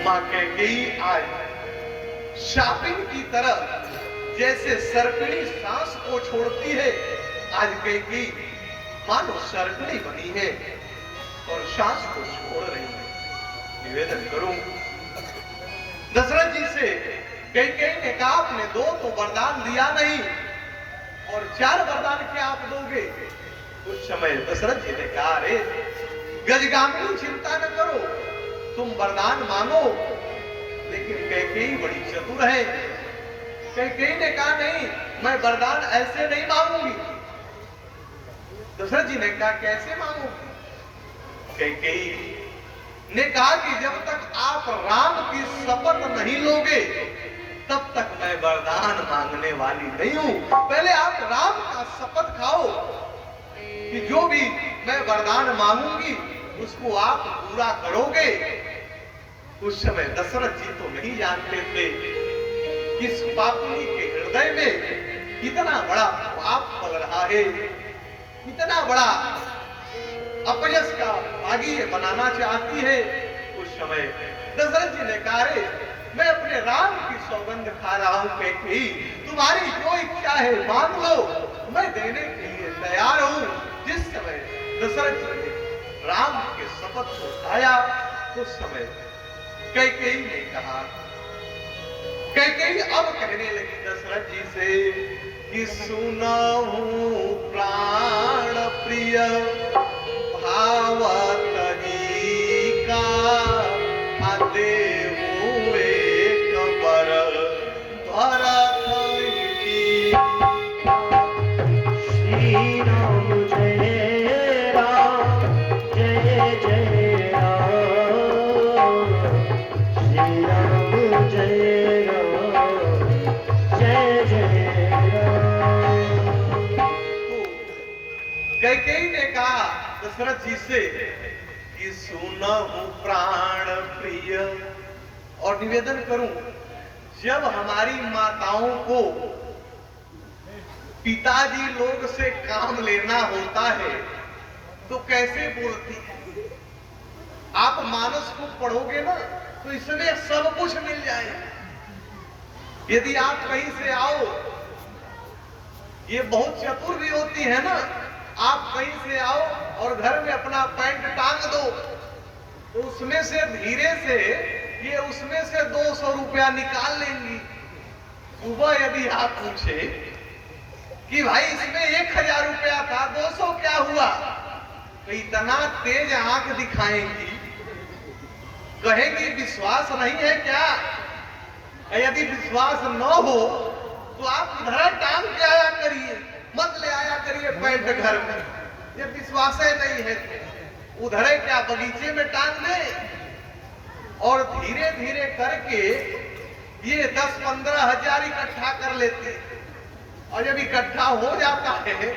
मां कैकेयी आज शापिन की तरह जैसे सर्पिणी सांस को छोड़ती है, आज कैकेयी मानो सर्पिणी बनी है और सांस को छोड़ रही है। निवेदन करूं, दशरथ जी से कैकेयी ने कहा आपने 2 तो वरदान दिया नहीं और 4 वरदान क्या आप दोगे? उस समय दशरथ जी ने कहा, अरे गजगामिनी चिंता न करो, तुम वरदान मांगो। लेकिन कैकेयी बड़ी चतुर है। कैकेयी ने कहा नहीं, मैं वरदान ऐसे नहीं मांगूंगी। दशरथ जी ने कहा कैसे मांगोगी? कैकेयी ने कहा कि जब तक आप राम की शपथ नहीं लोगे तब तक मैं वरदान मांगने वाली नहीं हूं। पहले आप राम का शपथ खाओ कि जो भी मैं वरदान मांगूंगी उसको आप पूरा करोगे। उस समय दशरथ जी तो नहीं जानते थे कि इस पापनी के हृदय में इतना बड़ा पाप पल रहा है, इतना बड़ा अपयश का भागी ये बनाना चाहती है। उस समय दशरथ जी ने कहा, रे मैं अपने राम की सौगंध खा रहा हूं कैकेयी, तुम्हारी जो इच्छा है मांग लो, मैं देने के लिए तैयार हूं। जिस समय दशरथ जी ने राम के शपथ को खाया उस समय कैकेयी ने कहा, कैकेयी अब कहने लगी दशरथ जी से कि सुनहु प्राण प्रिय भावत जी का देहु एक बर भरत की। श्री राम जय राम जय जय राम, श्री राम जय राम जय जय राम। कैकेयी ने कहा दशरथ जी से कि सुनहु प्राण प्रिय, और निवेदन करूं, जब हमारी माताओं को पिताजी लोग से काम लेना होता है तो कैसे बोलती है। आप मानस को पढ़ोगे ना तो इसमें सब कुछ मिल जाएगा। यदि आप कहीं से आओ, ये बहुत चतुर भी होती है ना, आप कहीं से आओ और घर में अपना पैंट टांग दो तो उसमें से धीरे से ये उसमें से 200 रुपया निकाल लेंगी। सुबह यदि आप पूछे कि भाई इसमें 1000 रुपया था, 200 क्या हुआ, तो इतना तेज आंख दिखाएंगी, कहेंगी विश्वास नहीं है क्या। यदि विश्वास न हो तो आप उधर टांग के आया करिए, मत ले आया करिए पैंट घर में। ये विश्वास नहीं है तो उधर क्या बगीचे में टांग दे। और धीरे धीरे करके ये 10-15 हजार इकट्ठा कर लेते, और जब इकट्ठा हो जाता है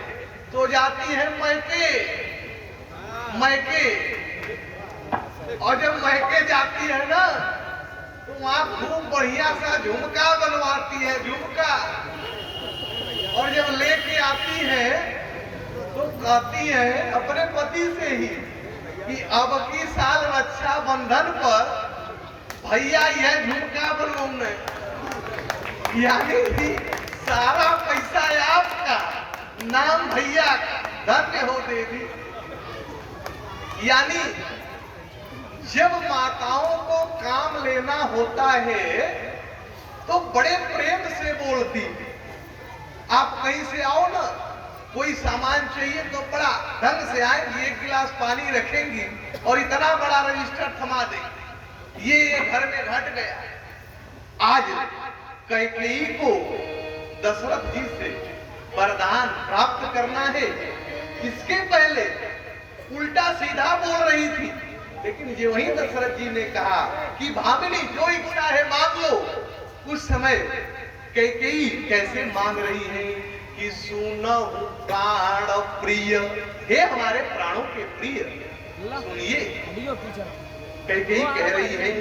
तो जाती है मैके। और जब मैके जाती है ना तो वहां खूब बढ़िया सा झुमका बनवाती है, झुमका। और जब लेके आती है तो कहती है अपने पति से ही कि अब की साल रक्षाबंधन पर भैया यह झुमका बनवाऊंगा। यानी कि सारा पैसा आपका, नाम भैया का, धन्य हो देवी। यानी जब माताओं को काम लेना होता है तो बड़े प्रेम से बोलती। आप कहीं से आओ ना, कोई सामान चाहिए तो बड़ा ढंग से आएंगी, 1 गिलास पानी रखेंगी और इतना बड़ा रजिस्टर थमा देंगे। ये घर में घट गया। आज कैकेयी को दशरथ जी से वरदान प्राप्त करना है। इसके पहले उल्टा सीधा बोल रही थी, लेकिन ये वही दशरथ जी ने कहा कि भामिनी जो इच्छा है मांग लो। उस समय कैकेयी कैसे मांग रही है कि सुनहु प्राण प्रिय, हे हमारे प्राणों के प्रिय सुनिए। कैकेयी कह रही है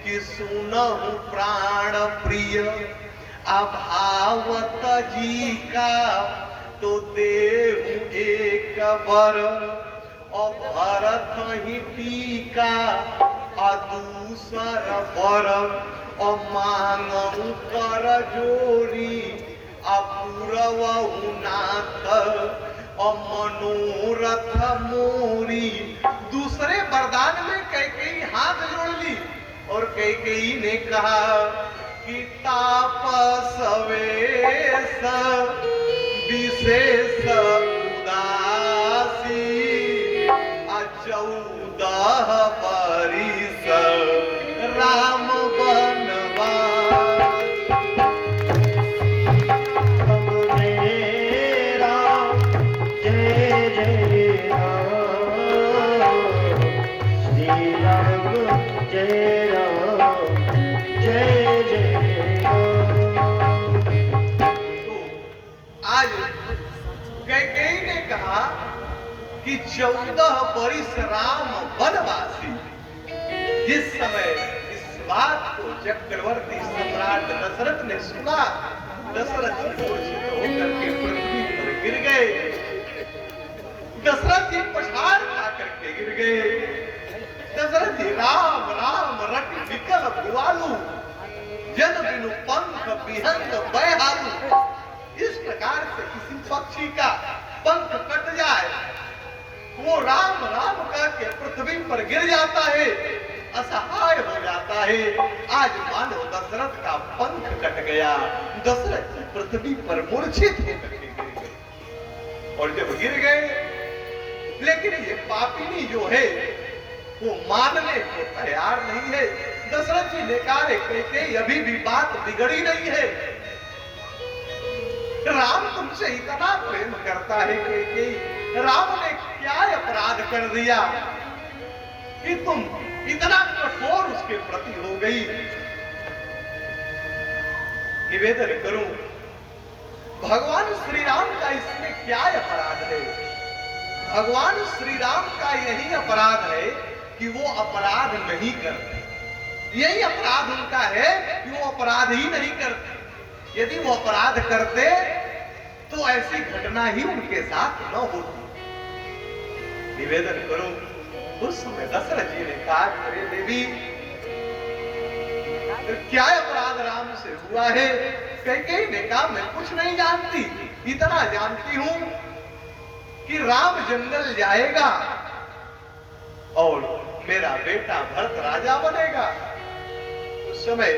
कि सुनहु प्राण प्रिय अभावत जी का तो देहु एक बर, और भरत ही टीका दूसर बर, और मांगू कर जोरी अपूरवहु नाथ, और मनोरथ मोरी। दूसरे वरदान में कैकेयी हाथ जोड़ ली और कैकेयी ने कहा कि तापस वेश विशेष उदासी 14 बरिस राम बनवास। जय राम जय जय राम, श्री राम जय राम जय जय राम। कि 14 वर्ष राम वनवासी। जिस समय इस बात को चक्रवर्ती सम्राट दशरथ ने सुना, दशरथ मूर्छित होकर के पृथ्वी पर गिर गए। दशरथ जी पछाड़ खाकर के गिर गए। दशरथ जी राम राम रट विकल गुआलू, जन बिनु पंख विहंग बयहालू। इस प्रकार से किसी पक्षी का पंख कट जाए, वो राम राम कह के पृथ्वी पर गिर जाता है, असहाय हो जाता है। आज मानो दशरथ का पंख कट गया। दशरथ जी पृथ्वी पर मूर्छित होकर के गिर गए। और जब गिर गए, लेकिन ये पापिनी जो है वो मानने को तैयार नहीं है। दशरथ जी ने कहा कि अभी भी बात बिगड़ी नहीं है। राम तुमसे इतना प्रेम करता है कि राम ने क्या अपराध कर दिया कि तुम इतना कठोर उसके प्रति हो गई। निवेदन करूं, भगवान श्री राम का इसमें क्या अपराध है? भगवान श्री राम का यही अपराध है कि वो अपराध नहीं करते। यही अपराध उनका है कि वो अपराध ही नहीं करते। यदि वो अपराध करते तो ऐसी घटना ही उनके साथ न होती। निवेदन करो, उस समय दशरथ जी ने कहा, अरे देवी, क्या अपराध राम से हुआ है? कैकेयी ने कहा, मैं कुछ नहीं जानती, इतना जानती हूं कि राम जंगल जाएगा और मेरा बेटा भरत राजा बनेगा। उस समय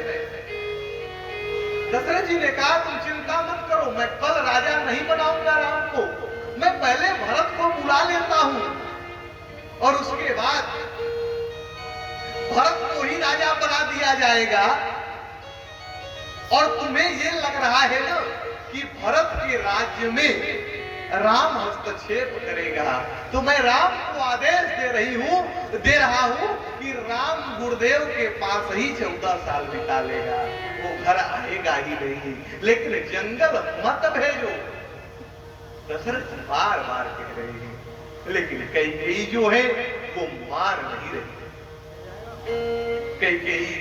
दशरथ जी ने कहा, तुम चिंता मत करो, मैं कल राजा नहीं बनाऊंगा राम को, मैं पहले भरत को बुला लेता हूं और उसके बाद भरत को ही राजा बना दिया जाएगा। और तुम्हें ये लग रहा है ना कि भरत के राज्य में राम हस्तक्षेप करेगा, तो मैं राम को आदेश दे रहा हूं कि राम गुरुदेव के पास ही 14 साल बिता लेगा, वो घर आएगा ही नहीं, लेकिन जंगल मत भेजो। दशरथ बार बार कह रहे हैं, लेकिन कैकेयी जो है वो मान नहीं रही। कैकेयी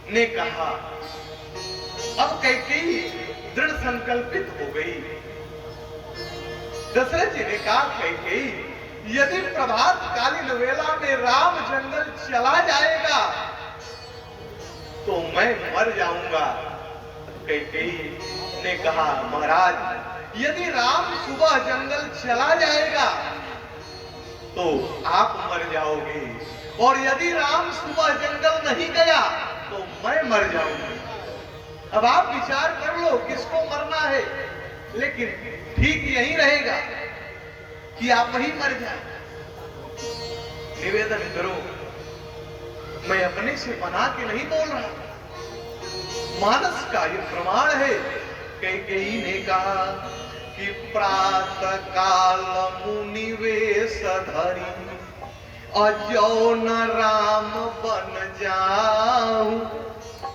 ने कहा, अब कैकेयी दृढ़ संकल्पित हो गई। दशरथ जी ने कहा, कैकेयी, यदि प्रभात कालीन वेला में राम जंगल चला जाएगा तो मैं मर जाऊंगा। कैकेयी ने कहा, महाराज, यदि राम सुबह जंगल चला जाएगा तो आप मर जाओगे, और यदि राम सुबह जंगल नहीं गया तो मैं मर जाऊंगी। अब आप विचार कर लो किसको मरना है, लेकिन ठीक यही रहेगा कि आप ही मर जाए। निवेदन करो, मैं अपने से बना के नहीं बोल रहा, मानस का ये प्रमाण है। कैकेयी ने कहा कि प्रातः काल मुनिवेश धरी, अजो न राम बन जाऊं,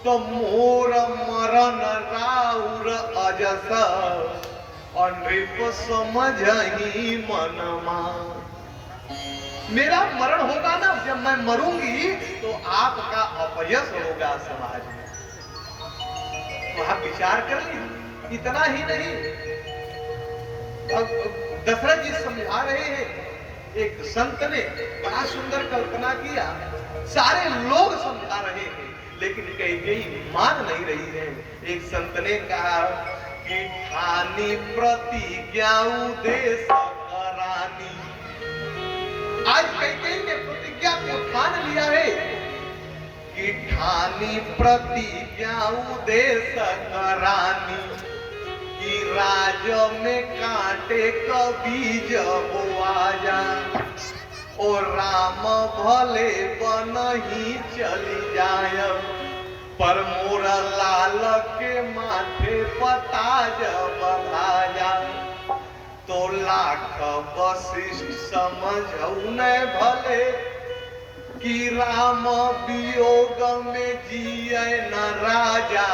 तो मोर मरण राउर अजस, नृप समझही मनमा। मेरा मरण होगा ना, जब मैं मरूंगी तो आपका अपयश होगा समाज में। तो आप विचार कर लीजिए, इतना ही नहीं, अब दशरथ जी समझा रहे हैं। एक संत ने बड़ा सुंदर कल्पना किया, सारे लोग समझा रहे हैं, लेकिन कैकेयी मान नहीं रही है। एक संत ने कहा कि ठानी प्रतिज्ञा उदेश करानी। आज कैकेयी ने प्रतिज्ञा को ठान लिया है कि ठानी प्रतिज्ञा उदेश करानी, कि राज में कांटे कभी जब आजा, और राम भले बनही चली जाय, पर मोरा लाल के माथे पता जब बधाया, तो लाख वशिष्ठ समझऊ न भले, कि राम वियोग में जिए न राजा,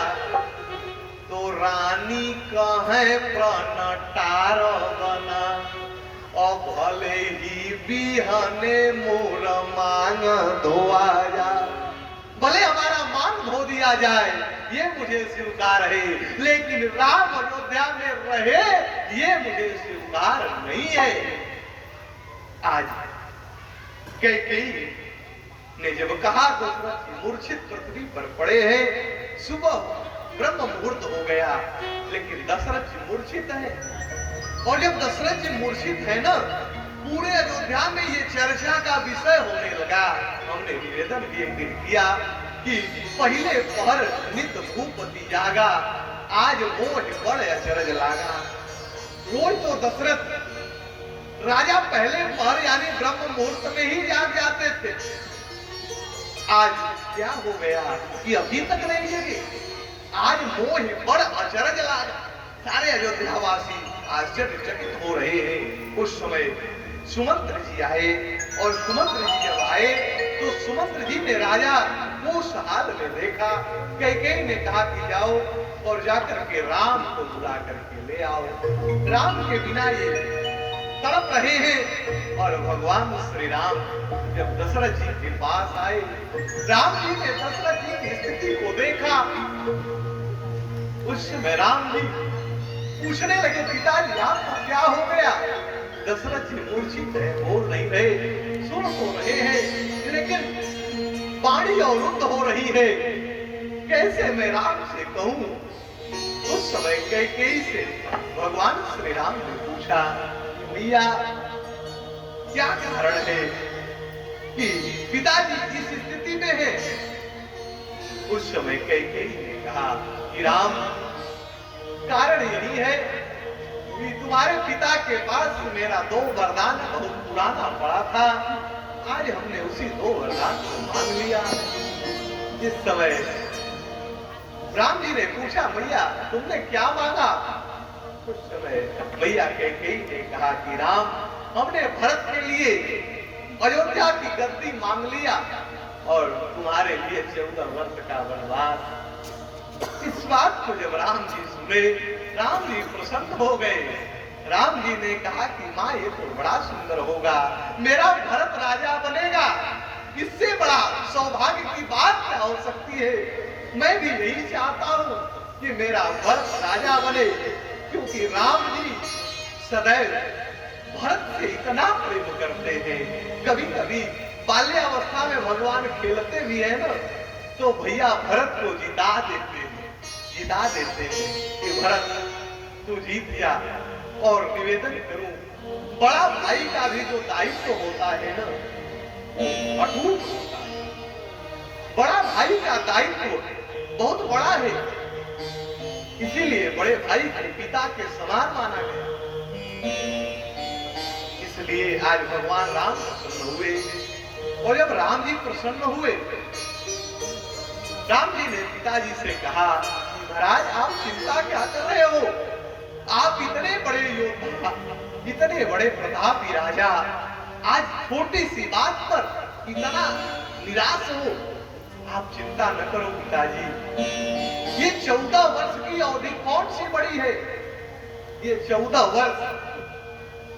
तो रानी कहे प्रण टार बना, और भले ही बिहने मोर मांग धोआ जा, भले हमारा मांग धो दिया जाए ये मुझे स्वीकार है, लेकिन राम अयोध्या में रहे ये मुझे स्वीकार नहीं है। आज कैकेयी ने जब कहा दशरथ मूर्छित पृथ्वी पर पड़े हैं, सुबह ब्रह्म मुहूर्त हो गया, लेकिन दशरथ जी मूर्छित है। और जब दशरथ जी मूर्छित है ना, पूरे अयोध्या में ये चर्चा का विषय होने लगा। हमने निवेदन भी एक दिन किया कि पहले पहर नित भूपति जागा, आज मोह बड़ अचरज लागा। रोज तो दशरथ राजा पहले पहर यानी ब्रह्म मुहूर्त में ही जाग जाते थे। आज क्या हो गया कि अभी तक नहीं जगे, आज मोह बड़ अचरज लागा। सारे अयोध्यावासी आश्चर्यचकित हो रहे हैं। उस समय सुमंत्र जी आए, और सुमंत्र जी जब आए तो सुमंत्र जी ने राजा को उस हाल में देखा। कैकेयी ने कहा कि जाओ और जाकर के राम को बुला करके ले आओ। राम के बिना ये तड़प रहे हैं। और भगवान श्री राम जब दशरथ जी के पास आए, राम जी ने दशरथ जी की स्थिति को देखा। उस समय राम जी पूछने लगे, पिताजी आपको क्या हो गया? दशरथ जी मूर्छित है, बोल नहीं रहे, सुन तो रहे हैं, लेकिन वाणी अवरुद्ध हो रही है, कैसे मैं राम से कहूं? उस समय कैकेयी से भगवान श्री राम ने पूछा, भैया क्या कारण है कि पिताजी इस स्थिति में है? उस समय कैकेयी ने कहा कि राम, कारण यही है कि तुम्हारे पिता के पास मेरा 2 वरदान बहुत पुराना पड़ा था, आज हमने उसी 2 वरदान को मांग लिया। इस समय राम जी ने पूछा, भैया तुमने क्या मांगा? उस समय भैया कैकेयी ने कहा कि राम, हमने भरत के लिए अयोध्या की गद्दी मांग लिया और तुम्हारे लिए 14 वर्ष का वनवास। इस बात को जब राम जी सुने, राम जी प्रसन्न हो गए। राम जी ने कहा कि माँ ये तो बड़ा सुंदर होगा, मेरा भरत राजा बनेगा, इससे बड़ा सौभाग्य की बात क्या हो सकती है? मैं भी यही चाहता हूँ कि मेरा भरत राजा बने, क्योंकि राम जी सदैव भरत से इतना प्रेम करते हैं। कभी कभी बाल्यावस्था में भगवान खेलते भी है ना, तो भैया भरत को जिता देते हैं कि भरत तू जीत जा। और निवेदन करूं, बड़ा भाई का भी जो दायित्व होता है ना, वो अटूट होता है। बड़ा भाई का दायित्व बहुत बड़ा है, इसीलिए बड़े भाई के पिता के समान माना गया। इसलिए आज भगवान राम प्रसन्न हुए, और जब राम जी प्रसन्न हुए, राम जी ने पिताजी से कहा, महाराज आप चिंता क्या कर रहे हो? आप इतने बड़े योद्धा, इतने बड़े प्रतापी राजा, आज छोटी सी बात पर इतना निराश हो? आप चिंता न करो पिताजी, ये 14 वर्ष की अवधि कौन सी बड़ी है? ये 14 वर्ष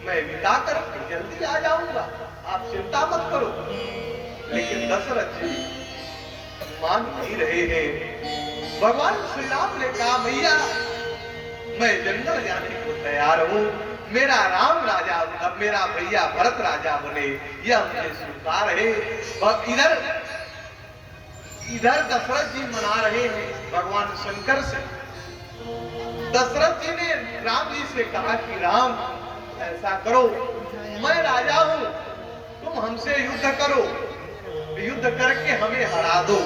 मैं बिता कर जल्दी आ जाऊंगा, आप चिंता मत करो। लेकिन दशरथ जी मान नहीं रहे हैं। भगवान श्री राम ने कहा, भैया मैं जंगल जाने को तैयार हूँ, मेरा राम राजा, अब मेरा भैया भरत राजा बने, यह मुझे स्वीकार है। इधर दशरथ जी मना रहे हैं भगवान शंकर से। दशरथ जी ने राम जी से कहा कि राम ऐसा करो, मैं राजा हूँ, तुम हमसे युद्ध करो, युद्ध करके हमें हरा दो,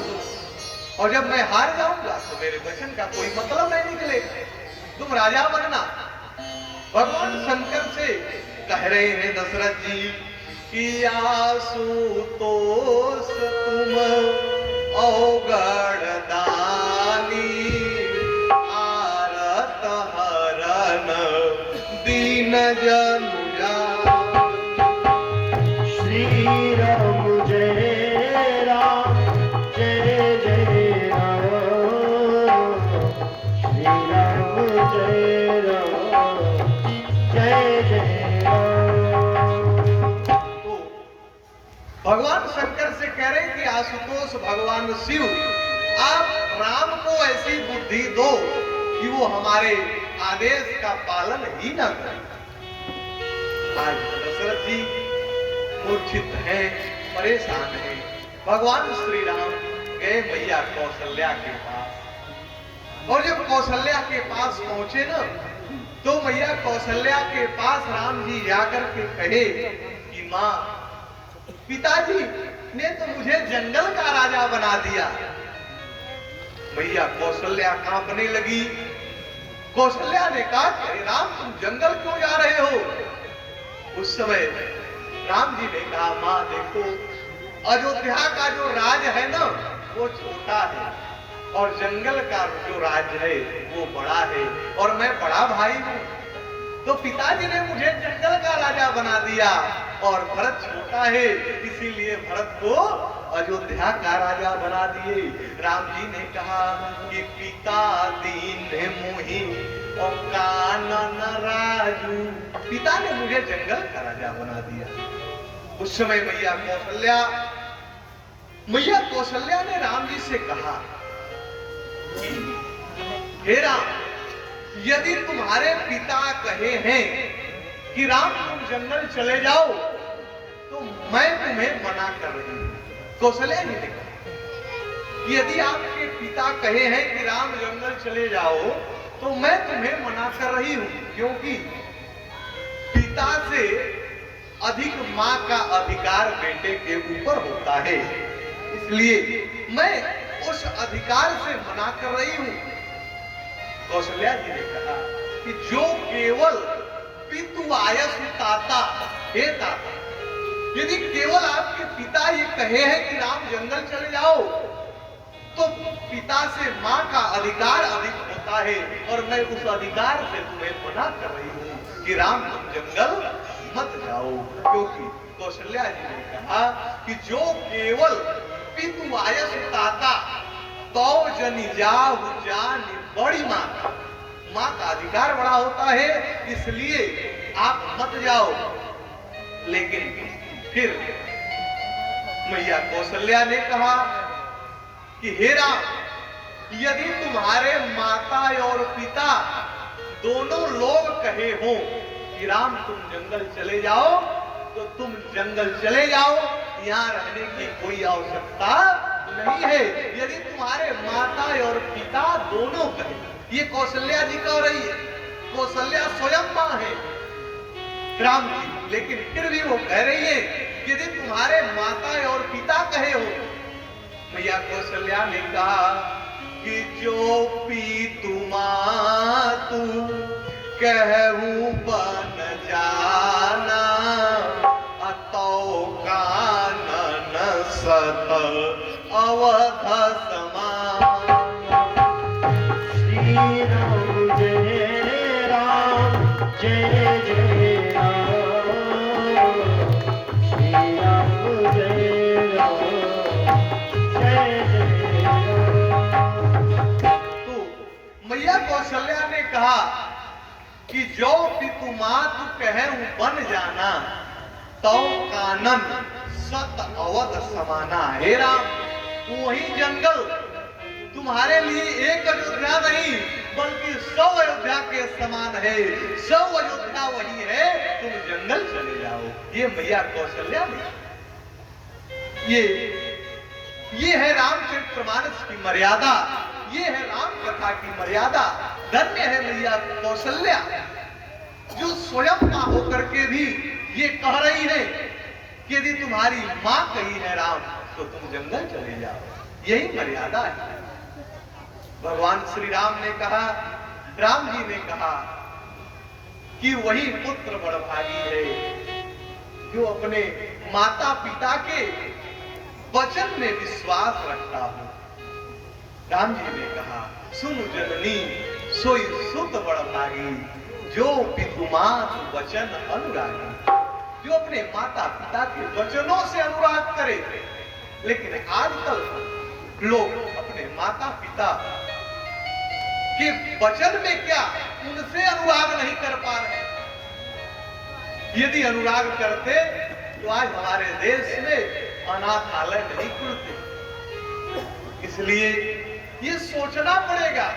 और जब मैं हार जाऊंगा तो मेरे वचन का कोई मतलब नहीं निकलेगा, तुम राजा बनना। भगवान शंकर से कह रहे हैं दशरथ जी कि आशुतोष तुम अवगढ़ दानी, आरत हरन दीन जनु श्री राम जय राम जय जय राम, श्री राम जय राम जय जय राम। भगवान शंकर से कह रहे हैं कि आशुतोष भगवान शिव, आप राम को ऐसी बुद्धि दो कि वो हमारे आदेश का पालन ही न करें। आज दशरथ जी मूर्छित हैं, परेशान हैं। भगवान श्री राम गए मैया कौशल्या के पास, और जब कौशल्या के पास पहुंचे ना, तो मैया कौशल्या के पास राम जी जाकर के कहे कि माँ, पिताजी ने तो मुझे जंगल का राजा बना दिया। मैया कौशल्या कांपने लगी। कौशल्या ने कहा, अरे राम, तुम जंगल क्यों जा रहे हो? उस समय राम जी ने कहा, माँ देखो, अयोध्या का जो राज है ना, वो छोटा है, और जंगल का जो राज है वो बड़ा है, और मैं बड़ा भाई हूँ। तो पिताजी ने मुझे जंगल का राजा बना दिया, और भरत छोटा है, इसीलिए भरत को अयोध्या का राजा बना दिए। राम जी ने कहा कि पिता दीन मोहि और कानन राजू, पिता ने मुझे जंगल का राजा बना दिया। उस समय मैया कौशल्या ने राम जी से कहा कि हे राम, यदि तुम्हारे पिता कहे हैं कि राम तुम जंगल चले जाओ, तो मैं तुम्हें मना कर रही हूं। कौशल्या जी ने कहा कि यदि आपके पिता कहे हैं कि राम जंगल चले जाओ, तो मैं तुम्हें मना कर रही हूं, क्योंकि पिता से अधिक मां का अधिकार बेटे के ऊपर होता है, इसलिए मैं उस अधिकार से मना कर रही हूं। कौशल्या जी ने कहा कि जो केवल पितु आयसु ताता, हे ताता, यदि केवल आपके पिता ये कहे हैं कि राम जंगल चले जाओ, तो पिता से मां का अधिकार अधिक होता है, और मैं उस अधिकार से तुम्हें मना कर रही हूं कि राम तुम जंगल मत जाओ। क्योंकि कौशल्या जी ने कहा कि जो केवल पितु आयसु ताता, तो जनि जाहु जानि बड़ी मां का अधिकार बड़ा होता है, इसलिए आप मत जाओ। लेकिन फिर मैया कौशल्या ने कहा कि हे राम, यदि तुम्हारे माता और पिता दोनों लोग कहे हो कि राम तुम जंगल चले जाओ, तो तुम जंगल चले जाओ, यहाँ रहने की कोई आवश्यकता नहीं है। यदि तुम्हारे माता और पिता दोनों कहे, ये कौशल्या जी कह रही है, कौशल्या स्वयं मां है राम जी, लेकिन फिर भी वो कह रही है कि यदि तुम्हारे माता और पिता कहे हो। मैया कौशल्या ने कहा कि जो पीतु मातु कहूं बन जाना, अतो कानन सत अवध समान। श्री राम जय राम, जय जय राम, श्री राम जय राम, जय जय राम। तो मैया कौशल्या ने कहा कि जो पितु मातु कहूं बन जाना, तो कानन सत अवध समाना। हे राम, वही जंगल तुम्हारे लिए एक अयोध्या नहीं, बल्कि 100 अयोध्या के समान है। 100 अयोध्या वही है, तुम जंगल चले जाओ। ये मैया कौशल्या ने, ये है रामचरितमानस की मर्यादा, ये है राम कथा की मर्यादा। धन्य है मैया कौशल्या, जो स्वयं मां होकर के भी ये कह रही है कि यदि तुम्हारी मां कही है राम, तो तुम जंगल चले जाओ। यही मर्यादा है। भगवान श्री राम ने कहा, राम जी ने कहा कि वही पुत्र बड़भागी है जो अपने माता पिता के वचन में विश्वास रखता हो। राम जी ने कहा, सुन जननी सोई सुत बड़भागी, जो पितु मातु वचन अनुरागी, जो अपने माता पिता के वचनों से अनुराग करे। लेकिन आजकल लोग अपने माता पिता के वचन में क्या, उनसे अनुराग नहीं कर पा रहे। यदि अनुराग करते तो आज हमारे देश में अनाथालय नहीं खुलते। इसलिए ये सोचना पड़ेगा,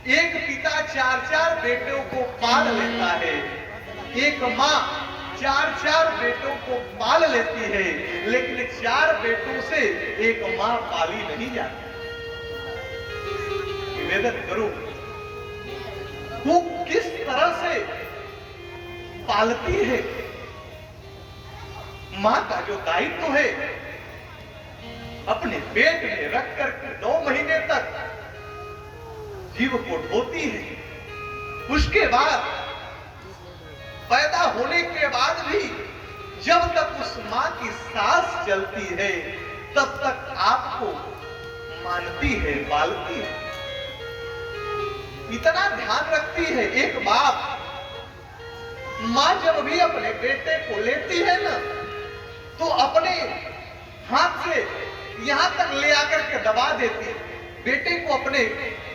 एक पिता 4-4 बेटों को पाल लेता है, एक माँ 4-4 बेटों को पाल लेती है, लेकिन 4 बेटों से एक माँ पाली नहीं जाती। निवेदन करूं, वो किस तरह से पालती है। माँ का जो दायित्व है, अपने पेट में रख कर 9 महीने तक जीव को ढोती है, उसके बाद पैदा होने के बाद भी जब तक उस माँ की सांस चलती है तब तक आपको मानती है, पालती है, इतना ध्यान रखती है। एक बाप माँ जब भी अपने बेटे को लेती है ना, तो अपने हाथ से यहां तक ले आकर के दबा देती है, बेटे को अपने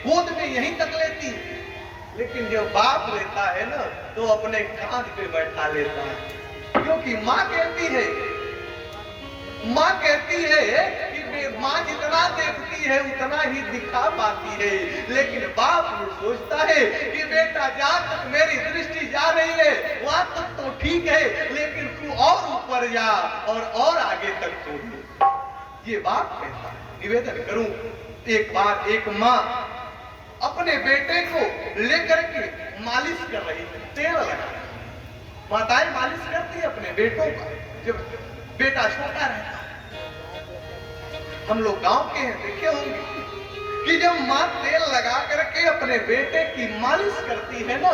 गोद में यहीं तक लेती है। लेकिन जब बाप लेता है ना, तो अपने कांध पे बैठा लेता है, क्योंकि माँ कहती है कि माँ जितना देखती है उतना ही दिखा पाती है। लेकिन बाप ये सोचता है कि बेटा जहां तक मेरी दृष्टि जा रही है वहां तक तो ठीक है, लेकिन तू और ऊपर जा और आगे तक तो। ये बाप कहता है। निवेदन करूं, एक बार एक माँ अपने बेटे को लेकर के मालिश कर रही है, तेल लगा। माताएं मालिश करती है अपने बेटों का जब बेटा छोटा रहता है। हम लोग गांव के हैं, देखे होंगे कि जब माँ तेल लगा करके अपने बेटे की मालिश करती है ना,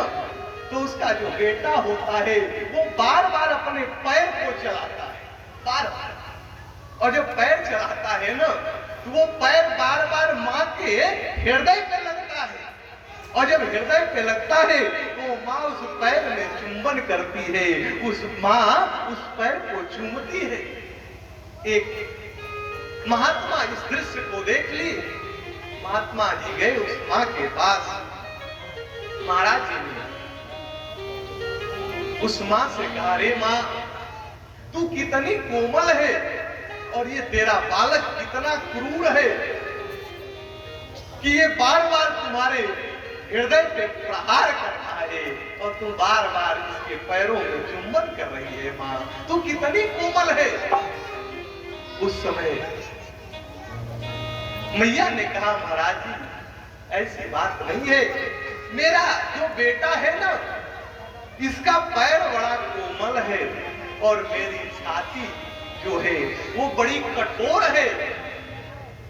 तो उसका जो बेटा होता है वो बार बार अपने पैर को चलाता है, बार बार। और जब पैर चलाता है ना, तो वो पैर बार बार माँ के हृदय पे लगता है, और जब हृदय पे लगता है तो माँ उस पैर में चुंबन करती है, उस माँ उस पैर को चूमती है। एक महात्मा इस दृश्य को देख लिए, महात्मा जी गए उस माँ के पास। महाराज जी ने उस माँ से कहा, रे माँ, तू कितनी कोमल है और ये तेरा बालक कितना क्रूर है कि ये बार बार तुम्हारे हृदय पे प्रहार कर रहा है और तुम बार बार इसके पैरों में चुंबन कर रही है। माँ, तू कितनी कोमल है। उस समय मैया ने कहा, महाराज जी ऐसी बात नहीं है, मेरा जो बेटा है ना, इसका पैर बड़ा कोमल है और मेरी छाती जो है वो बड़ी कठोर है।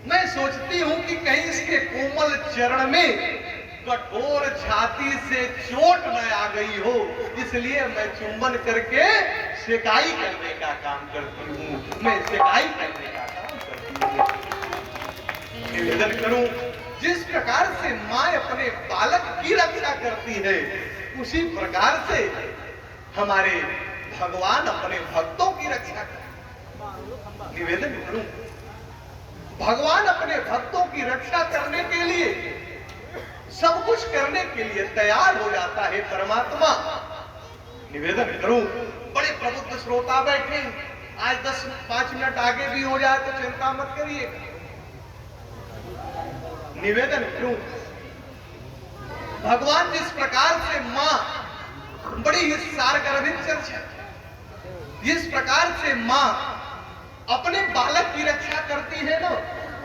मैं सोचती हूँ कि कहीं इसके कोमल चरण में कठोर छाती से चोट न आ गई हो, इसलिए मैं चुंबन करके सेकाई करने का काम करती हूँ, मैं सेकाई करने का काम करती हूँ। निवेदन करूं, जिस प्रकार से माँ अपने बालक की रक्षा करती है, उसी प्रकार से हमारे भगवान अपने भक्तों की रक्षा करते हैं। निवेदन करूं, भगवान अपने भक्तों की रक्षा करने के लिए, सब कुछ करने के लिए तैयार हो जाता है परमात्मा। निवेदन करूं, बड़े प्रबुद्ध श्रोता बैठे, आज 10-5 मिनट आगे भी हो जाए तो चिंता मत करिए। निवेदन करूं, भगवान जिस प्रकार से मां बड़ी ही सारगर्भित चर्चा, जिस प्रकार से मां अपने बालक की रक्षा करती है ना,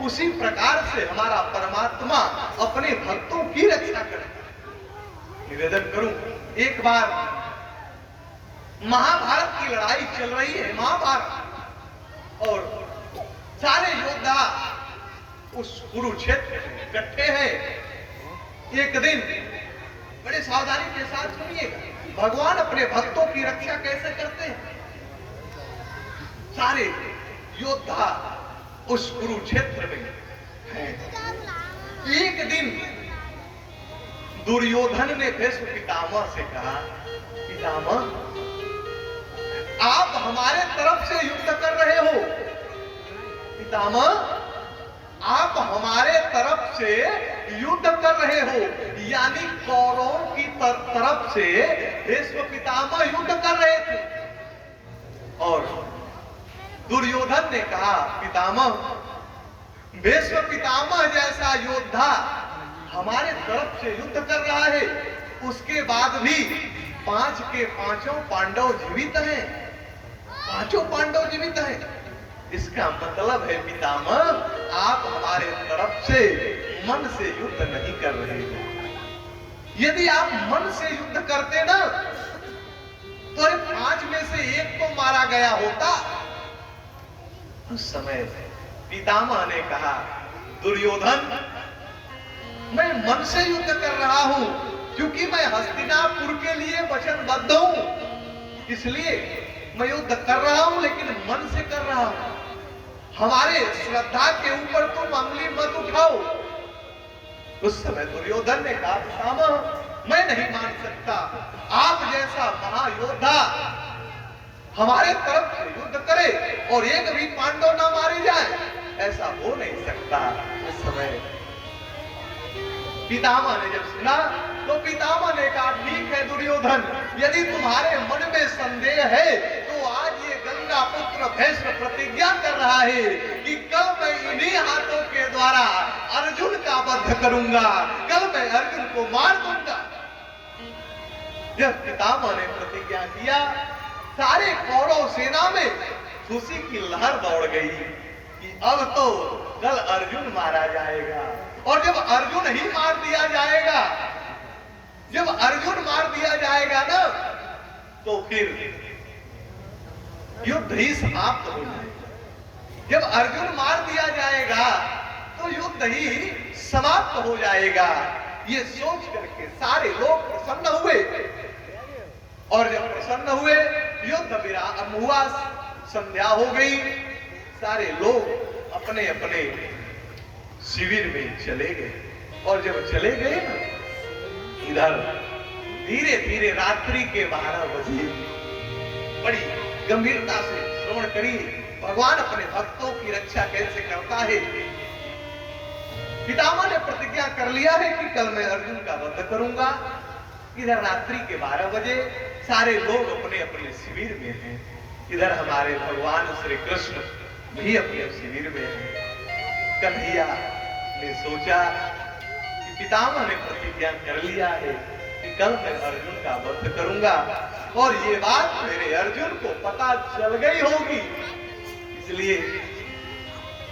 उसी प्रकार से हमारा परमात्मा अपने भक्तों की रक्षा करता है। निवेदन करूं, एक बार महाभारत की लड़ाई चल रही है, महाभारत, और सारे योद्धा उस कुरुक्षेत्र में इकट्ठे हैं। एक दिन बड़े सावधानी के साथ सुनिएगा, भगवान अपने भक्तों की रक्षा कैसे करते हैं। सारे योद्धा उस कुरुक्षेत्र में हैं। एक दिन दुर्योधन ने भीष्म पितामह से कहा, पितामह आप हमारे तरफ से युद्ध कर रहे हो, पितामह आप हमारे तरफ से युद्ध कर रहे हो, यानी कौरवों की तरफ से भीष्म पितामह युद्ध कर रहे थे। और दुर्योधन ने कहा, पितामह, भीष्म पितामह जैसा योद्धा हमारे तरफ से युद्ध कर रहा है, उसके बाद भी 5 के 5 पांडव जीवित हैं, 5 पांडव जीवित हैं। इसका मतलब है पितामह, आप हमारे तरफ से मन से युद्ध नहीं कर रहे हो। यदि आप मन से युद्ध करते ना, तो 5 में से 1 तो मारा गया होता। उस समय पितामह ने कहा, दुर्योधन, मैं मन से युद्ध कर रहा हूं, क्योंकि मैं हस्तिनापुर के लिए वचनबद्ध हूं, इसलिए मैं युद्ध कर रहा हूं, लेकिन मन से कर रहा हूं। हमारे श्रद्धा के ऊपर तुम अंगुली मत उठाओ। उस समय दुर्योधन ने कहा, पितामह, मैं नहीं मान सकता, आप जैसा महायोद्धा हमारे तरफ से युद्ध करे और एक भी पांडव ना मारे जाए, ऐसा हो नहीं सकता। उस समय पितामह ने जब सुना, तो पितामह ने कहा, ठीक है दुर्योधन, यदि तुम्हारे मन में संदेह है, तो आज ये गंगा पुत्र भीष्म प्रतिज्ञा कर रहा है कि कल मैं इन्हीं हाथों के द्वारा अर्जुन का वध करूंगा, कल मैं अर्जुन को मार दूंगा। जब पितामह ने प्रतिज्ञा किया, सारे कौरव सेना में खुशी की लहर दौड़ गई कि अब तो कल अर्जुन मारा जाएगा। और जब अर्जुन ही मार दिया जाएगा, जब अर्जुन मार दिया जाएगा ना, तो फिर युद्ध ही समाप्त हो जाएगा। जब अर्जुन मार दिया जाएगा, तो युद्ध ही समाप्त हो जाएगा। ये सोच करके सारे लोग प्रसन्न हुए, और जब प्रसन्न हुए, युद्ध विराम हुआ, संध्या हो गई, सारे लोग अपने अपने शिविर में चले गए। और जब चले गए ना, इधर धीरे धीरे रात्रि के 12 बजे, बड़ी गंभीरता से श्रवण करिए, भगवान अपने भक्तों की रक्षा कैसे करता है। पितामह ने प्रतिज्ञा कर लिया है कि कल मैं अर्जुन का वध करूंगा। इधर रात्रि के 12 बजे सारे लोग अपने अपने शिविर में हैं। इधर हमारे भगवान श्री कृष्ण भी अपने शिविर में हैं। कन्हैया ने सोचा कि पितामह ने प्रतिज्ञा कर लिया है कि कल मैं अर्जुन का वध करूंगा, और ये बात मेरे अर्जुन को पता चल गई होगी, इसलिए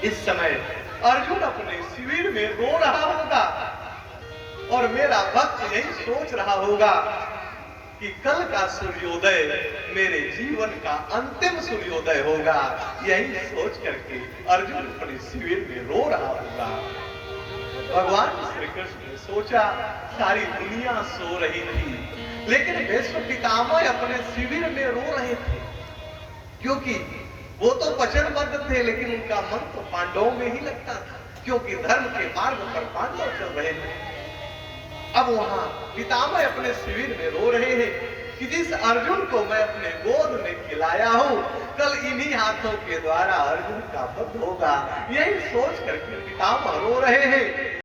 इस समय अर्जुन अपने शिविर में रो रहा होगा, और मेरा भक्त यही सोच रहा होगा कि कल का सूर्योदय मेरे जीवन का अंतिम सूर्योदय होगा। यही सोच करके अर्जुन अपने शिविर में रो रहा होगा। भगवान श्री कृष्ण ने सोचा, सारी दुनिया सो रही थी, लेकिन भीष्म पितामह अपने शिविर में रो रहे थे, क्योंकि वो तो वचनबद्ध थे, लेकिन उनका मन तो पांडवों में ही लगता था, क्योंकि धर्म के मार्ग पर पांडव चल रहे थे। अब वहां पितामह अपने शिविर में रो रहे हैं कि जिस अर्जुन को मैं अपने गोद में खिलाया हूं, कल इन्हीं हाथों के द्वारा अर्जुन का वध होगा। यही सोच करके पितामह रो रहे हैं।